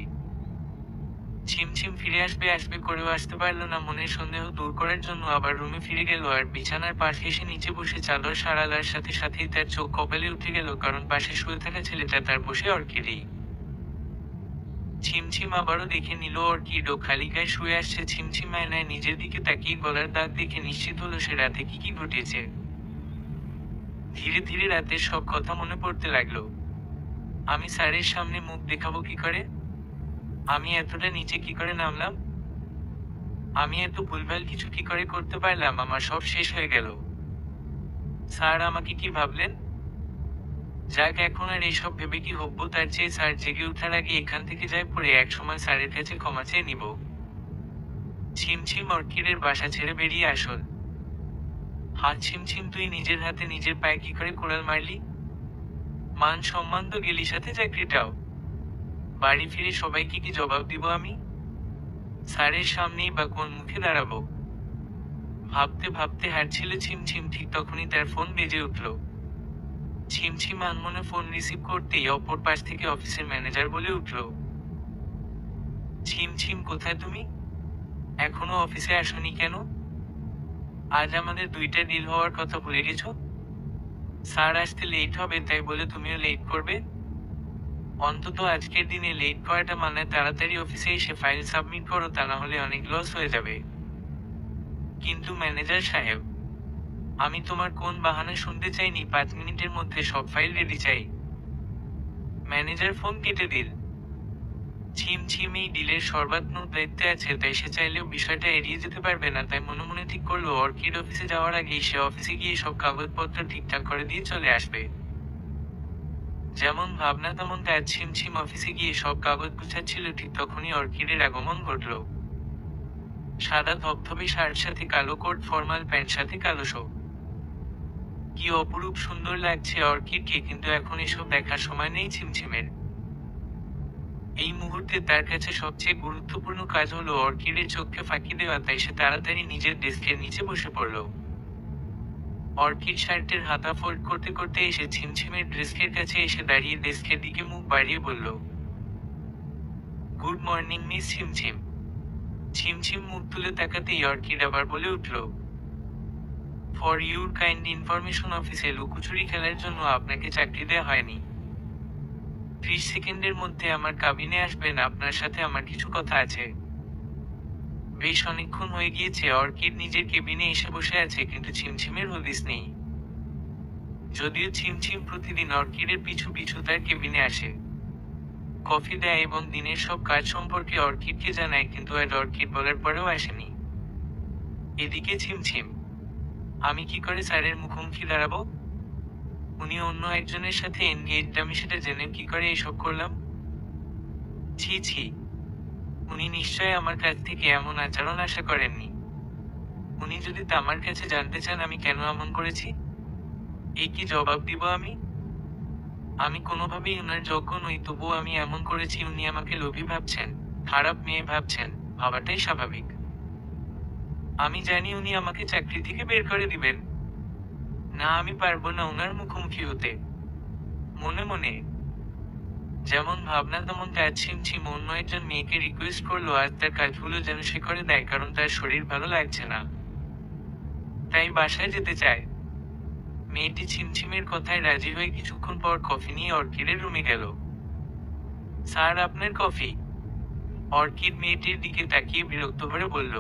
ছিমছিম ফিরে আসবে আসবে করেও আসতে পারল না। মনের সন্দেহ দূর করার জন্য আবার রুমে ফিরে গেল আর বিছানার পাশে এসে নিচে বসে চাদর সারালার সাথে সাথেই তার চোখ কপালে উঠে গেল, কারণ পাশে শুয়ে থাকা ছেলেটা তার বসে অর্কিডই। ছিমছিম আবারও দেখে নিল অর্কিড ও খালি গায়ে শুয়ে আসছে। ছিমছিম আয়নায় নিজের দিকে তাকিয়ে গলার দাগ দেখে নিশ্চিত হলো সে রাতে কি কি ঘটিয়েছে। ধীরে ধীরে রাতের সব কথা মনে পড়তে লাগলো। আমি স্যারের সামনে মুখ দেখাবো কি করে? আমি এতটা নিচে কি করে নামলাম? আমি এত ভুলভাল কিছু কি করে করতে পারলাম? আমার সব শেষ হয়ে গেল। স্যার আমাকে কি ভাবলেন? যাক, এখন আর এইসব ভেবে কি হবো, তার চেয়ে স্যার জেগে ওঠার আগে এখান থেকে যাই পড়ে একসময় স্যারের কাছে ক্ষমা চেয়ে নিব। ছিমছিম অর্কিডের বাসা ছেড়ে বেরিয়ে আসল। হাত ছিমছিম, তুই নিজের হাতে নিজের পায়ে কি করে কোড়াল মারলি? মান সম্মান তো গেলি, সাথে চাকরিটাও। বাড়ি ফিরে সবাইকে কি জবাব দিব আমি? স্যারের সামনেই বা কোন মুখে দাঁড়াবো? ভাবতে ভাবতে হাঁটছিল ছিমছিম, ঠিক তখনই তার ফোন বেজে উঠল। ছিমছিম আনমনে ফোন রিসিভ করতেই অপর পাশ থেকে অফিসের ম্যানেজার বলে উঠল, ছিমছিম কোথায় তুমি? এখনো অফিসে আসোনি কেন? আজ আমাদের 2টা ডিল হওয়ার কথা ভুলে গেছো? স্যার আসতে লেট হবে, তাই বলে তুমিও লেট করবে? অন্তত আজকের দিনে লেট করাটা মানে তাড়াতাড়ি অফিসে এসে ফাইল সাবমিট করো, তা না হলে অনেক লস হয়ে যাবে। কিন্তু ম্যানেজার সাহেব, আমি তোমার কোন বাহানা শুনতে চাইনি। 5 মিনিটের মধ্যে সব ফাইল রেডি চাই। ম্যানেজার ফোন কেটে দিল। ছিমছিম এই ডিলের সর্বাত্মক দায়িত্বে আছে, তাই সে চাইলেও বিষয়টা এড়িয়ে যেতে পারবে না। তাই মনে মনে ঠিক করলো অর্কিড অফিসে যাওয়ার আগেই সে অফিসে গিয়ে সব কাগজপত্র ঠিকঠাক করে দিয়ে চলে আসবে। যেমন ভাবনা তেমন কাজ। ছিমছিম অফিসে গিয়ে সব কাগজ গুছাচ্ছিল, ঠিক তখনই অর্কিডের আগমন ঘটল। সাদা ধবধবে শার্ট সাথে কালো কোট, ফর্মাল প্যান্ট সাথে কালো শো। কি অপরূপ সুন্দর লাগছে অর্কিডকে, কিন্তু এখন এসব দেখার সময় নেই ছিমছিমের। এই মুহূর্তে তার কাছে সবচেয়ে গুরুত্বপূর্ণ কাজ হলো অর্কিডের চোখকে ফাঁকি দেওয়া, তাই সে তাড়াতাড়ি নিজের ডেস্কের নিচে বসে পড়ল। অর্কিড শার্টের হাতা ফোল্ড করতে করতে এসে ছিমছিমের ডেস্কের কাছে এসে দাঁড়িয়ে ডেস্কের দিকে মুখ বাড়িয়ে বলল, গুড মর্নিং মিস ছিমছিম। ছিমছিম মুখ তুলে তাকাতেই অর্কিড আবার বলে উঠল, ফর ইউর কাইন্ড ইনফরমেশন, অফিসে লুকোচুরি খেলার জন্য আপনাকে চাকরি দেওয়া হয়নি। 30 সেকেন্ডের মধ্যে আমার কাবিনে আসবেন, আপনার সাথে আমার কিছু কথা আছে। বেশ অনেকক্ষণ হয়ে গিয়েছে অর্কিড নিজের কেবিনে এসে বসে আছে, কিন্তু ছিমছিমের হদিস নেই। যদিও ছিমছিম প্রতিদিন অর্কিডের পিছু পিছু তার কেবিনে আসে, কফি দেয় এবং দিনের সব কাজ সম্পর্কে অর্কিডকে জানায়, কিন্তু আজ অর্কিড বলার পরেও আসেনি। এদিকে ছিমছিম, আমি কি করে স্যারের মুখোমুখি দাঁড়াবো? উনি অন্য একজনের সাথে এনগেজড, আমি সেটা জেনে কি করে এসব করলাম? ছি ছি, উনি নিশ্চয় আমার কাছ থেকে এমন আচরণ আশা করেননি। উনি যদি আমার কাছে জানতে চান আমি কেন এমন করেছি, এই কি জবাব দিব আমি? আমি কোনোভাবেই উনার যোগ্য নই, তবুও আমি এমন করেছি। উনি আমাকে লোভী ভাবছেন, খারাপ মেয়ে ভাবছেন, ভাবাটাই স্বাভাবিক। আমি জানি উনি আমাকে চাকরি থেকে বের করে দিবেন। না, আমি পারবো না উনার মুখোমুখি হতে। মনে মনে যেমন ভাবনা তেমন কাজ। ছিমছিম অন্য একজন মেয়েকে রিকোয়েস্ট করলো আজ তার কাজগুলো যেন সে করে দেয়, কারণ তার শরীর ভালো লাগছে না, তাই বাসায় যেতে চায়। মেয়েটি ছিমছিমের কথায় রাজি হয়ে কিছুক্ষণ পর কফি নিয়ে অর্কিডের রুমে গেল। স্যার, আপনার কফি। অর্কিড মেয়েটির দিকে তাকিয়ে বিরক্ত ভরে বলল,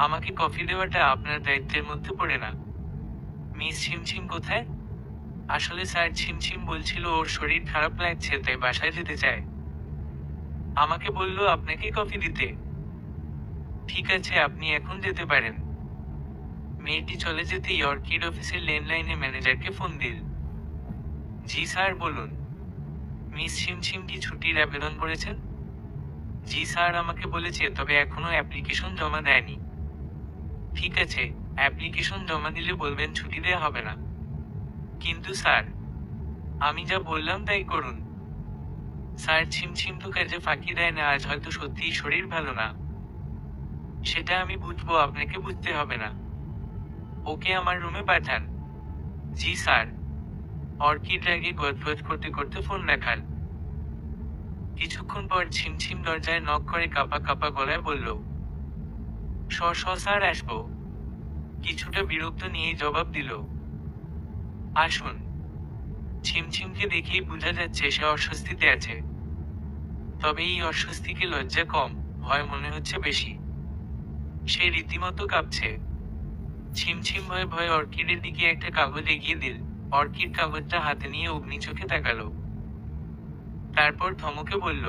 আমাকে কফি দেওয়াটা আপনার দায়িত্বের মধ্যে পড়ে না। মিস ছিমছিম কোথায়? আসলে স্যার, ছিমছিম বলছিল ওর শরীর খারাপ লাগছে, তাই বাসায় যেতে চায়। আমাকে বলল আপনাকে কফি দিতে। ঠিক আছে, আপনি এখন যেতে পারেন। মেয়েটি চলে যেতেই অর্কিড অফিসের ল্যান্ডলাইনে ম্যানেজারকে ফোন দিল। জি স্যার, বলুন। মিস ছিমছিম কি ছুটির আবেদন করেছেন? জি স্যার, আমাকে বলেছে, তবে এখনো অ্যাপ্লিকেশন জমা দেয়নি। ঠিক আছে, অ্যাপ্লিকেশন জমা দিলে বলবেন ছুটি দেয়া হবে না। কিন্তু স্যার, আমি যা বললাম তাই করুন। স্যার, ছিমছিম তো কাজে ফাঁকি দেয় না, আজ হয়তো সত্যিই শরীর ভালো না। সেটা আমি বুঝবো, আপনাকে বুঝতে হবে না। ওকে আমার রুমে পাঠান। জি স্যার। অর্কিড রাগে গজগজ করতে করতে ফোন রাখাল। কিছুক্ষণ পর ছিমছিম দরজায় নক করে কাঁপা কাঁপা গলায় বলল, স্যার, আসবো। কিছুটা বিরক্ত নিয়েই জবাব দিল, আসুন। ছিমছিমকে দেখেই বোঝা যাচ্ছে সে অস্বস্তিতে আছে, তবে এই অস্বস্তিকে লজ্জা কম, ভয় মনে হচ্ছে বেশি। সে রীতিমতো কাঁপছে। ছিমছিম ভয়ে ভয়ে অর্কিডের দিকে একটা কাগজ এগিয়ে দিল। অর্কিড কাগজটা হাতে নিয়ে অগ্নি চোখে তাকালো, তারপর ধমকে বলল,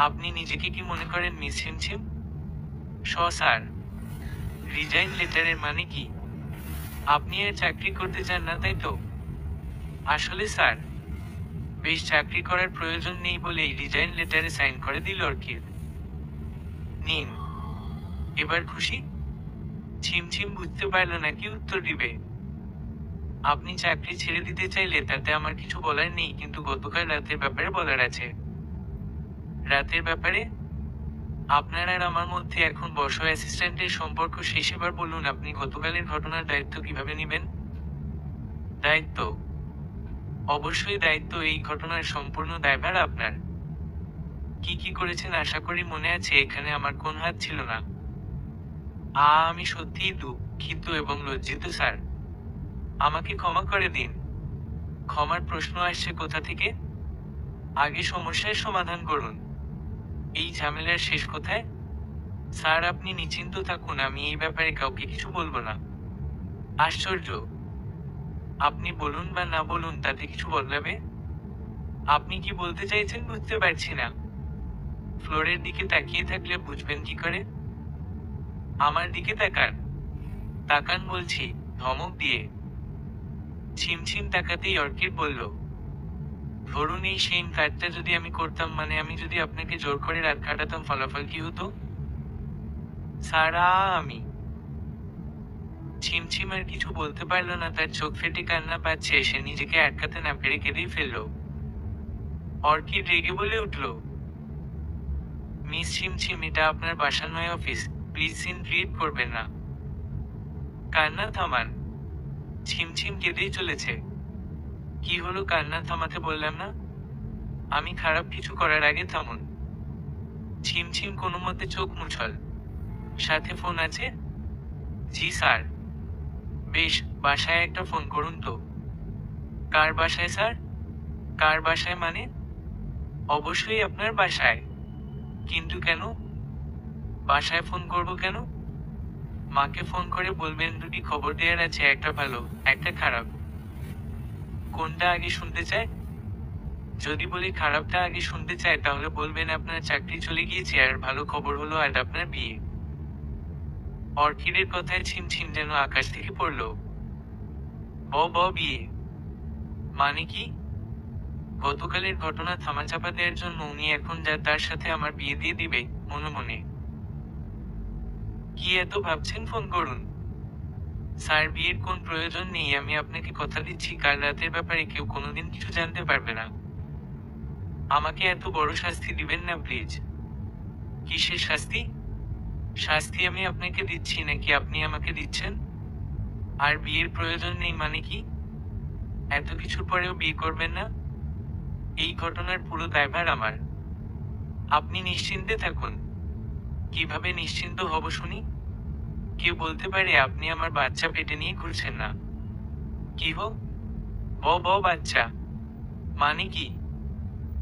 আপনি নিজেকে কি মনে করেন মিস ছিমছিম? স্যার, রিজাইন লেটারের মানে কি? আপনি আর চাকরি করতে চান না, তাই তো? আসলে স্যার, বেশ চাকরি করার প্রয়োজন নেই বলেই রিজাইন লেটারে সাইন করে দিল অর্কিড। নিন, এবার খুশি? ছিমছিম বুঝতে পারল না কি উত্তর দিবে। আপনি চাকরি ছেড়ে দিতে চাইলে তাতে আমার কিছু বলার নেই, কিন্তু গতকাল রাতের ব্যাপারে বলার আছে। রাতের ব্যাপারে? আপনার আর আমার মধ্যে এখন বস অ্যাসিস্ট্যান্টের সম্পর্ক শেষ। এবার বলুন, আপনি গতকালের ঘটনার দায়িত্ব কিভাবে নেবেন? দায়িত্ব? অবশ্যই দায়িত্ব। এই ঘটনার সম্পূর্ণ দায়ভার আপনার। কি কি করেছেন আশা করি মনে আছে, এখানে আমার কোন হাত ছিল না। আমি সত্যিই দুঃখিত এবং লজ্জিত স্যার। আমাকে ক্ষমা করে দিন। ক্ষমার প্রশ্ন আসছে কোথা থেকে? আগে সমস্যার সমাধান করুন। এই ঝামেলার শেষ কোথায়? স্যার, আপনি নিশ্চিন্ত থাকুন, আমি এই ব্যাপারে কাউকে কিছু বলবো না। আশ্চর্য, আপনি বলুন বা না বলুন তাতে কিছু বদলাবে? আপনি কি বলতে চাইছেন বুঝতে পারছি না। ফ্লোরের দিকে তাকিয়ে থাকলে বুঝবেন কি করে? আমার দিকে তাকান। তাকান বলছি, ধমক দিয়ে। ছিমছিম তাকাতেই অর্কিড বলল, ধরুন এই সেম কাজটা যদি আমি করতাম, মানে আমি যদি আপনাকে জোর করে রাত কাটাতাম, ফলাফল কি হতো? সারা আমি ছিমছিম আর কিছু বলতে পারল না, তার চোখ ফেটে কান্না পাচ্ছে, সে নিজেকে আটকাতে না পেরে কেঁদেই ফেলল। অর্কিড রেগে বলে উঠল, মিস ছিমছিম, এটা আপনার বাসা নয় অফিস, প্লিজ সিন ক্রিয়েট করবেন না। কান্না থামান। ছিমছিম কেঁদেই চলেছে। কি হলো, কান্না থামাতে বললাম না? আমি খারাপ কিছু করার আগে থামুন। ছিমছিম কোনো মতে চোখ মুছল। সাথে ফোন আছে? জি স্যার। বেশ, বাসায় একটা ফোন করুন তো। কার বাসায় স্যার? কার বাসায় মানে? অবশ্যই আপনার বাসায়। কিন্তু কেন? বাসায় ফোন করব কেন? মাকে ফোন করে বলবেন দুটি খবর দেওয়ার আছে, একটা ভালো, একটা খারাপ। কোনটা আগে শুনতে চায়? যদি বলি খারাপটা আগে শুনতে চায়, তাহলে বলবেন আপনার চাকরি চলে গিয়েছে, আর ভালো খবর হলো আজ আপনার বিয়ে। অর্কিডের কথায় ছিমছিম যেন আকাশ থেকে পড়ল। বিয়ে মানে কি? গতকালের ঘটনা থামাচাপা দেওয়ার জন্য উনি এখন যা তার সাথে আমার বিয়ে দিয়ে দিবে, মনে মনে। কি এত ভাবছেন, ফোন করুন। স্যার, বিয়ের কোন প্রয়োজন নেই, আমি আপনাকে কথা দিচ্ছি কাল রাতের ব্যাপারে কেউ কোনোদিন কিছু জানতে পারবে না। আমাকে এত বড় শাস্তি দিবেন না প্লিজ। কিসের শাস্তি? শাস্তি আমি আপনাকে দিচ্ছি নাকি আপনি আমাকে দিচ্ছেন? আর বিয়ের প্রয়োজন নেই মানে কি? এত কিছুর পরেও বিয়ে করবেন না? এই ঘটনার পুরো দায়ভার আমার। আপনি নিশ্চিন্তে থাকুন। কিভাবে নিশ্চিন্ত হব শুনি? কেউ বলতে পারে আপনি আমার বাচ্চা পেটে নিয়ে ঘুরছেন না? কি হো? বাচ্চা মানে কি?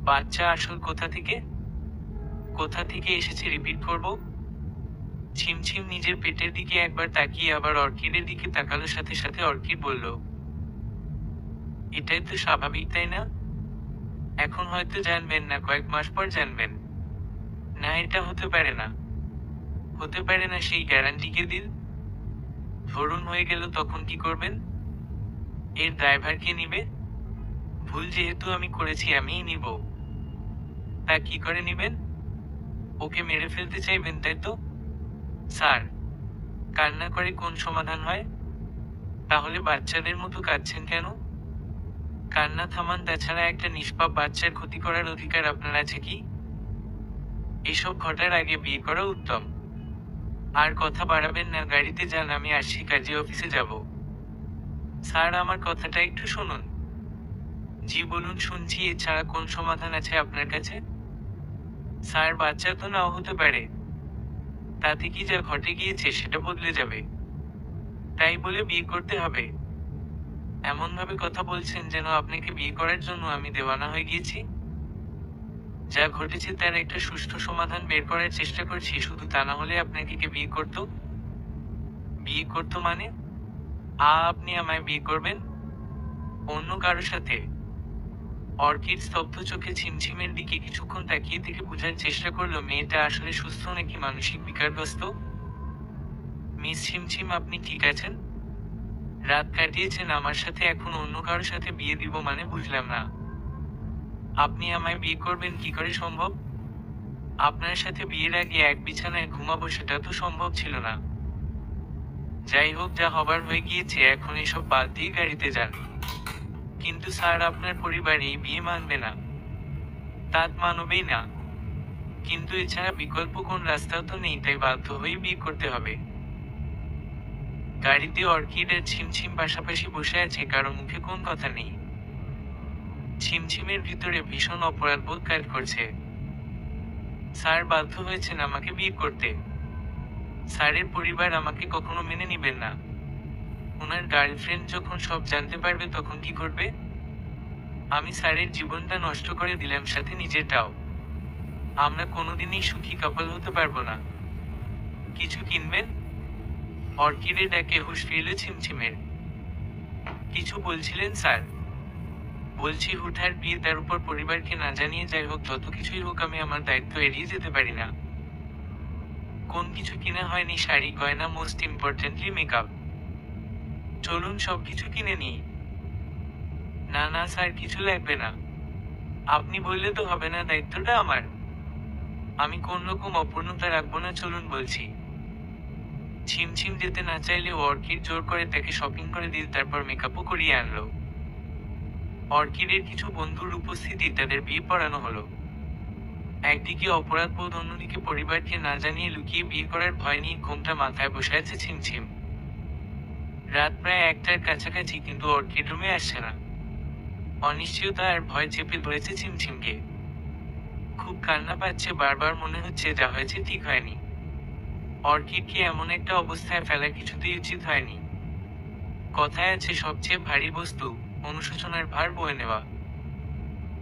বাচ্চা আসল কোথা থেকে? কোথা থেকে এসেছে রিপিট করব? ছিমছিম নিজের পেটের দিকে একবার তাকিয়ে আবার অর্কিডের দিকে তাকালো, সাথে সাথে অর্কিড বলল, এটাই তো স্বাভাবিক, তাই না? এখন হয়তো জানবেন না, কয়েক মাস পর জানবেন। না, এটা হতে পারে না। হতে পারে না সেই গ্যারান্টি কে দিল? ধরুন হয়ে গেল, তখন কি করবেন? এর দায়ভার কে নিবে? ভুল যেহেতু আমি করেছি, আমিই নিব। তা কি করে নিবেন? ওকে মেরে ফেলতে চাইবেন, তাই তো? স্যার, কান্না করে কোন সমাধান হয়? তাহলে বাচ্চাদের মতো কাঁদছেন কেন? কান্না থামান, তাছাড়া একটা নিষ্পাপ বাচ্চার ক্ষতি করার অধিকার আপনার আছে কি? এসব ঘটার আগে বিয়ে করা উত্তম। আর কথা বাড়াবেন না, গাড়িতে যান, আমি আসছি, কাজে অফিসে যাব। স্যার, আমার কথাটা একটু শুনুন। জি বলুন, শুনছি। এছাড়া কোন সমাধান আছে আপনার কাছে? স্যার, বাচ্চা তো নাও হতে পারে, তাতে কি যা ঘটে গিয়েছে সেটা বদলে যাবে। তাই বলে বিয়ে করতে হবে? এমন ভাবে কথা বলছেন যেন আপনাকে বিয়ে করার জন্য আমি দেওয়ানা হয়ে গিয়েছি। যা ঘটেছে তার একটা সুষ্ঠু সমাধান বের করার চেষ্টা করছি, শুধু তা না হলে আপনাকে কে বিয়ে করতো? বিয়ে করতো মানে? আপনি আমায় বিয়ে করবেন? অন্য কারো সাথে? অর্কিড স্তব্ধ চোখে ছিমছিমের দিকে কিছুক্ষণ তাকিয়ে থেকে বোঝার চেষ্টা করলো মেয়েটা আসলে সুস্থ নাকি মানসিক বিকারগ্রস্ত। মিস ছিমছিম, আপনি ঠিক আছেন? রাত কাটিয়েছেন আমার সাথে, এখন অন্য কারোর সাথে বিয়ে দিব মানে বুঝলাম না। আপনি আমায় বিয়ে করবেন কি করে সম্ভব? আপনার সাথে বিয়ের আগে এক বিছানায় ঘুমাবো, সেটা তো সম্ভব ছিল না। যাই হোক, যা হবার হয়ে গিয়েছে, এখন এসব বাদ দিয়ে গাড়িতে যান। কিন্তু স্যার, আপনার পরিবার এই বিয়ে মানবে না। তা মানবেই না, কিন্তু এছাড়া বিকল্প কোন রাস্তাও তো নেই, তাই বাধ্য হয়ে বিয়ে করতে হবে। গাড়িতে অর্কিড আর ছিমছিম পাশাপাশি বসে আছে, কারো মুখে কোন কথা নেই। ছিমছিমের ভিতরে ভীষণ অপরাধবোধ কাজ করছে। স্যার বাধ্য হয়েছেন আমাকে বিয়ে করতে। স্যারের পরিবার আমাকে কখনো মেনে নিবেন না। ওনার গার্লফ্রেন্ড যখন সব জানতে পারবে তখন কি করবে? আমি স্যারের জীবনটা নষ্ট করে দিলাম, সাথে নিজেরটাও। আমরা কোনোদিনই সুখী কাপল হতে পারবো না। কিছু কিনবেন? অর্কিডের ডাকে হুঁশ ফিরল ছিমছিমের। কিছু বলছিলেন স্যার? বলছি হুটহাট বিয়ে, তার উপর পরিবারকে না জানিয়ে। যাই হোক, যত কিছুই হোক, আমি আমার দায়িত্ব এড়িয়ে যেতে পারি না। কোন কিছু কিনা হয়নি, শাড়ি, গয়না, মোস্ট ইম্পর্টেন্টলি মেকআপ। চলুন সবকিছু কিনে নিই। না না স্যার, কিছু লাগবে না। আপনি বললে তো হবে না, দায়িত্বটা আমার। আমি কোন রকম অপূর্ণতা রাখবো না, চলুন বলছি। ছিমছিম যেতে না চাইলেও অর্কিড জোর করে তাকে শপিং করে দিল, তারপর মেকআপও করিয়ে আনলো। অর্কিডের কিছু বন্ধুর উপস্থিতি তাদের বিয়ে পড়ানো হলো। একদিকে অপরাধবোধ, অন্যদিকে পরিবারকে না জানিয়ে লুকিয়ে বিয়ে করার ভয় নিয়ে ঘোমটা মাথায় বসে আছে ছিমছিম। রাত প্রায় 1টার কাছাকাছি, কিন্তু অর্কিড রুমে আসছে না। অনিশ্চয়তা আর ভয় চেপে ধরেছে ছিমছিমকে। খুব কান্না পাচ্ছে, বারবার মনে হচ্ছে যা হয়েছে ঠিক হয়নি। অর্কিডকে এমন একটা অবস্থায় ফেলা কিছুতেই উচিত হয়নি। কথায় আছে, সবচেয়ে ভারী বস্তু অনুশোচনার ভার বয়ে নেওয়া।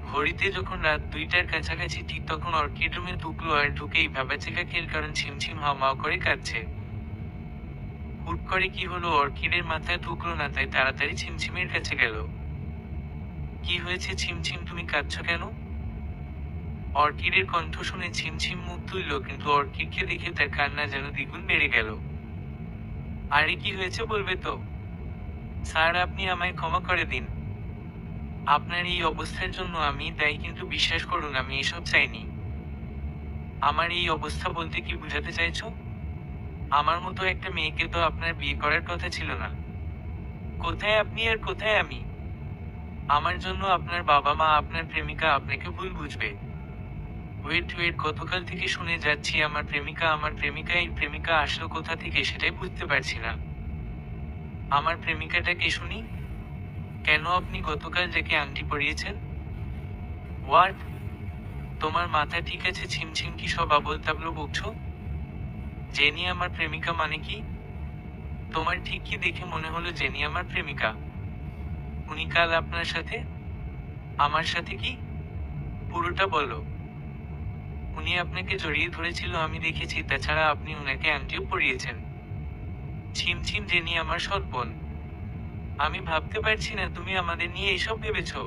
ঘড়িতে যখন রাত 2টার কাছাকাছি, ঠিক তখন অর্কিড রুমে ঢুকলো, আর ঢুকেই ভেবেছিকা খেল, কারণ ছিমছিম হাউমাউ করে কাঁদছে। হুট করে কি হলো অর্কিডের মাথায় ঢুকলো না, তাই তাড়াতাড়ি ছিমছিমের কাছে গেল। কি হয়েছে ছিমছিম, তুমি কাঁদছো কেন? অর্কিডের কণ্ঠ শুনে ছিমছিম মুখ তুলল, কিন্তু অর্কিডকে দেখে তার কান্না যেন দ্বিগুণ বেড়ে গেল। আরে কি হয়েছে বলবে তো? স্যার, আপনি আমায় ক্ষমা করে দিন। আপনার এই অবস্থার জন্য আমি দায়ী, কিন্তু বিশ্বাস করুন আমি এসব চাইনি। আমার এই অবস্থা বলতে কি বুঝাতে চাইছো? আমার মতো একটা মেয়েকে তো আপনার বিয়ে করার কথা ছিল না। কোথায় আপনি আর কোথায় আমি? আমার জন্য আপনার বাবা মা, আপনার প্রেমিকা আপনাকে ভুল বুঝবে। ওয়েট ওয়েট, গতকাল থেকে শুনে যাচ্ছি আমার প্রেমিকা আমার প্রেমিকা, এই প্রেমিকা আসলো কোথা থেকে সেটাই বুঝতে পারছি না। আমার প্রেমিকাটা কে শুনি? কেন আপনি গতকাল যাকে আংটি পরিয়েছেন? হোয়াট? তোমার মাথা ঠিক আছে ছিমছিম, কি সব আবোল তাবলো বকছো? জেনি আমার প্রেমিকা মানে কি? তোমার ঠিক কি দেখে মনে হলো জেনি আমার প্রেমিকা? উনি কাল আপনার সাথে? আমার সাথে কি? পুরোটা বলো। উনি আপনাকে জড়িয়ে ধরেছিল, আমি দেখেছি, তাছাড়া আপনি উনাকে আংটিও পরিয়েছেন। ছিমছিম, জেনি আমার সৎ বোন। আমি ভাবতে পারছি না তুমি আমাদের নিয়ে এসব ভেবেছো।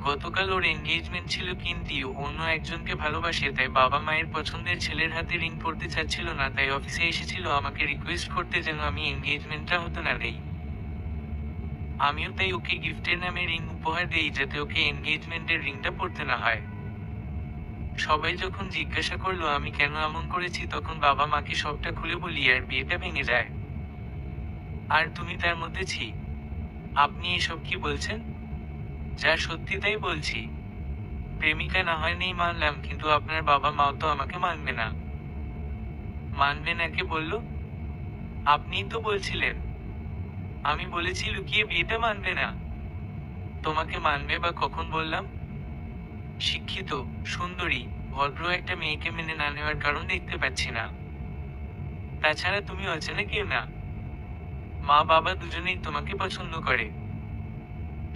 গতকাল ওর এনগেজমেন্ট ছিল, কিন্তু অন্য একজনকে ভালোবাসে, তাই বাবা মায়ের পছন্দের ছেলের হাতে রিং পড়তে চাচ্ছিল না, তাই অফিসে এসেছিল আমাকে রিকোয়েস্ট করতে যেন আমি এনগেজমেন্টটা হতে না দেই। আমিও তাই ওকে গিফটের নামে রিং উপহার দেই, যাতে ওকে এনগেজমেন্টের রিংটা পড়তে না হয়। সবাই যখন জিজ্ঞাসা করলো আমি কেন এমন করেছি, তখন বাবা মাকে সবটা খুলে বলি, আর বিয়েটা ভেঙে যায়। আর তুমি তার মধ্যে ছি। আপনি এসব কি বলছেন? যা সত্যি তাই বলছি। প্রেমিকা না হয় নেই মানলাম, কিন্তু আপনার বাবা মাও তো আমাকে মানবে না। মানবে না কে বললো? আপনিই তো বলছিলেন। আমি বলেছি লুকিয়ে বিয়েটা মানবে না। তোমাকে মানবে বা কখন বললাম? শিক্ষিত, সুন্দরী, ভদ্র একটা মেয়েকে মেনে না নেওয়ার কারণ দেখতে পাচ্ছি না। তাছাড়া তুমি অচেনা কেউ না। মা বাবা দুজনেই তোমাকে পছন্দ করে।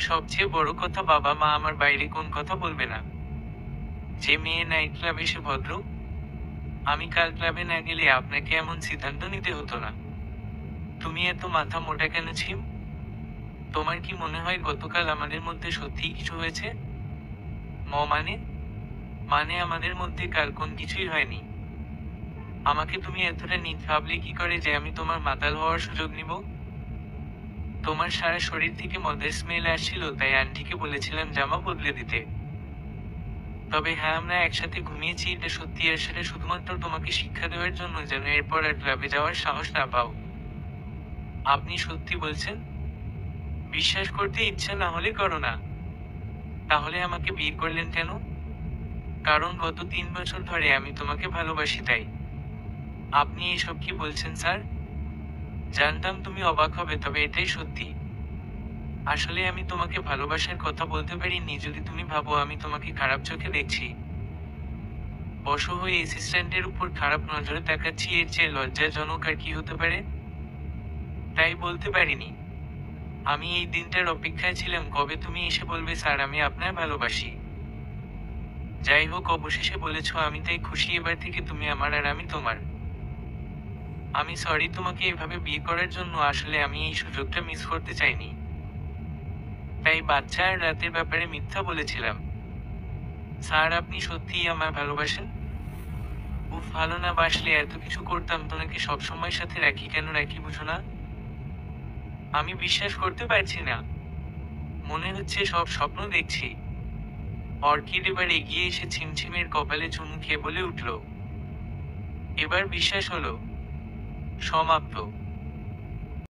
সবচেয়ে বড় কথা, বাবা মা আমার বাইরে কোন কথা বলবে না। যে মেয়ে নাইট ক্লাবে সে ভদ্র। আমি কাল ক্লাবে না গেলে আপনাকে এমন সিদ্ধান্ত নিতে হতো না। তুমি এত মাথা মোটা কেন ছিম? তোমার কি মনে হয় গতকাল আমাদের মধ্যে সত্যিই কিছু হয়েছে? মানে? মানে আমাদের মধ্যে কাল কোন কিছুই হয়নি। আমাকে তুমি এতটা নিজ ভাবলে কি করে যে আমি তোমার মাতাল হওয়ার সুযোগ নিব? তোমার সারা শরীর থেকে মদের স্মেল আসছিল, তাই আন্টিকে বলেছিলাম জামা বদলে দিতে। তবে হ্যাঁ, আমরা একসাথে ঘুমিয়েছি এটা সত্যি, আর সেটা শুধুমাত্র তোমাকে শিক্ষা দেওয়ার জন্য, যেন এরপর আর ক্লাবে যাওয়ার সাহস না পাও। আপনি সত্যি বলছেন? বিশ্বাস করতে ইচ্ছা না হলে করো না। তাহলে আমাকে বিয়ে করলেন কেন? কারণ গত 3 বছর ধরে আমি তোমাকে ভালোবাসি, তাই। আপনি এসব কি বলছেন স্যার? জানতাম তুমি অবাক হবে, তবে এটাই সত্যি। আসলে আমি তোমাকে ভালোবাসার কথা বলতে পারিনি, যদি তুমি ভাবো আমি তোমাকে খারাপ চোখে দেখছি। অসহায় অ্যাসিস্ট্যান্টের উপর খারাপ নজরে তাকাচ্ছি, এর চেয়ে লজ্জাজনক আর কি হতে পারে? তাই বলতে পারিনি। আমি এই দিনটার অপেক্ষায় ছিলাম, কবে তুমি এসে বলবে স্যার আমি আপনার ভালোবাসি। যাই হোক, অবশেষে বলেছ, আমি তাই খুশি। এবার থেকে তুমি আমার আর আমি তোমার। আমি সরি তোমাকে এভাবে বিয়ে করার জন্য, আসলে আমি এই সুযোগটা মিস করতে চাইনি। তাই বাচ্চা আর রাতের ব্যাপারে মিথ্যা বলেছিলাম। স্যার, আপনি সত্যিই আমায় ভালোবাসেন? উফ, ভালো না বাসলে এত কিছু করতাম, তোমাকে সবসময় সাথে রাখি কেন রাখি বুঝো না? আমি বিশ্বাস করতে পারছি না। মনে হচ্ছে সব স্বপ্ন দেখছি। অর্কিড এবার এগিয়ে এসে ছিমছিমের কপালে চুমু খেয়ে বলে উঠল, এবার বিশ্বাস হলো। সমাপ্ত।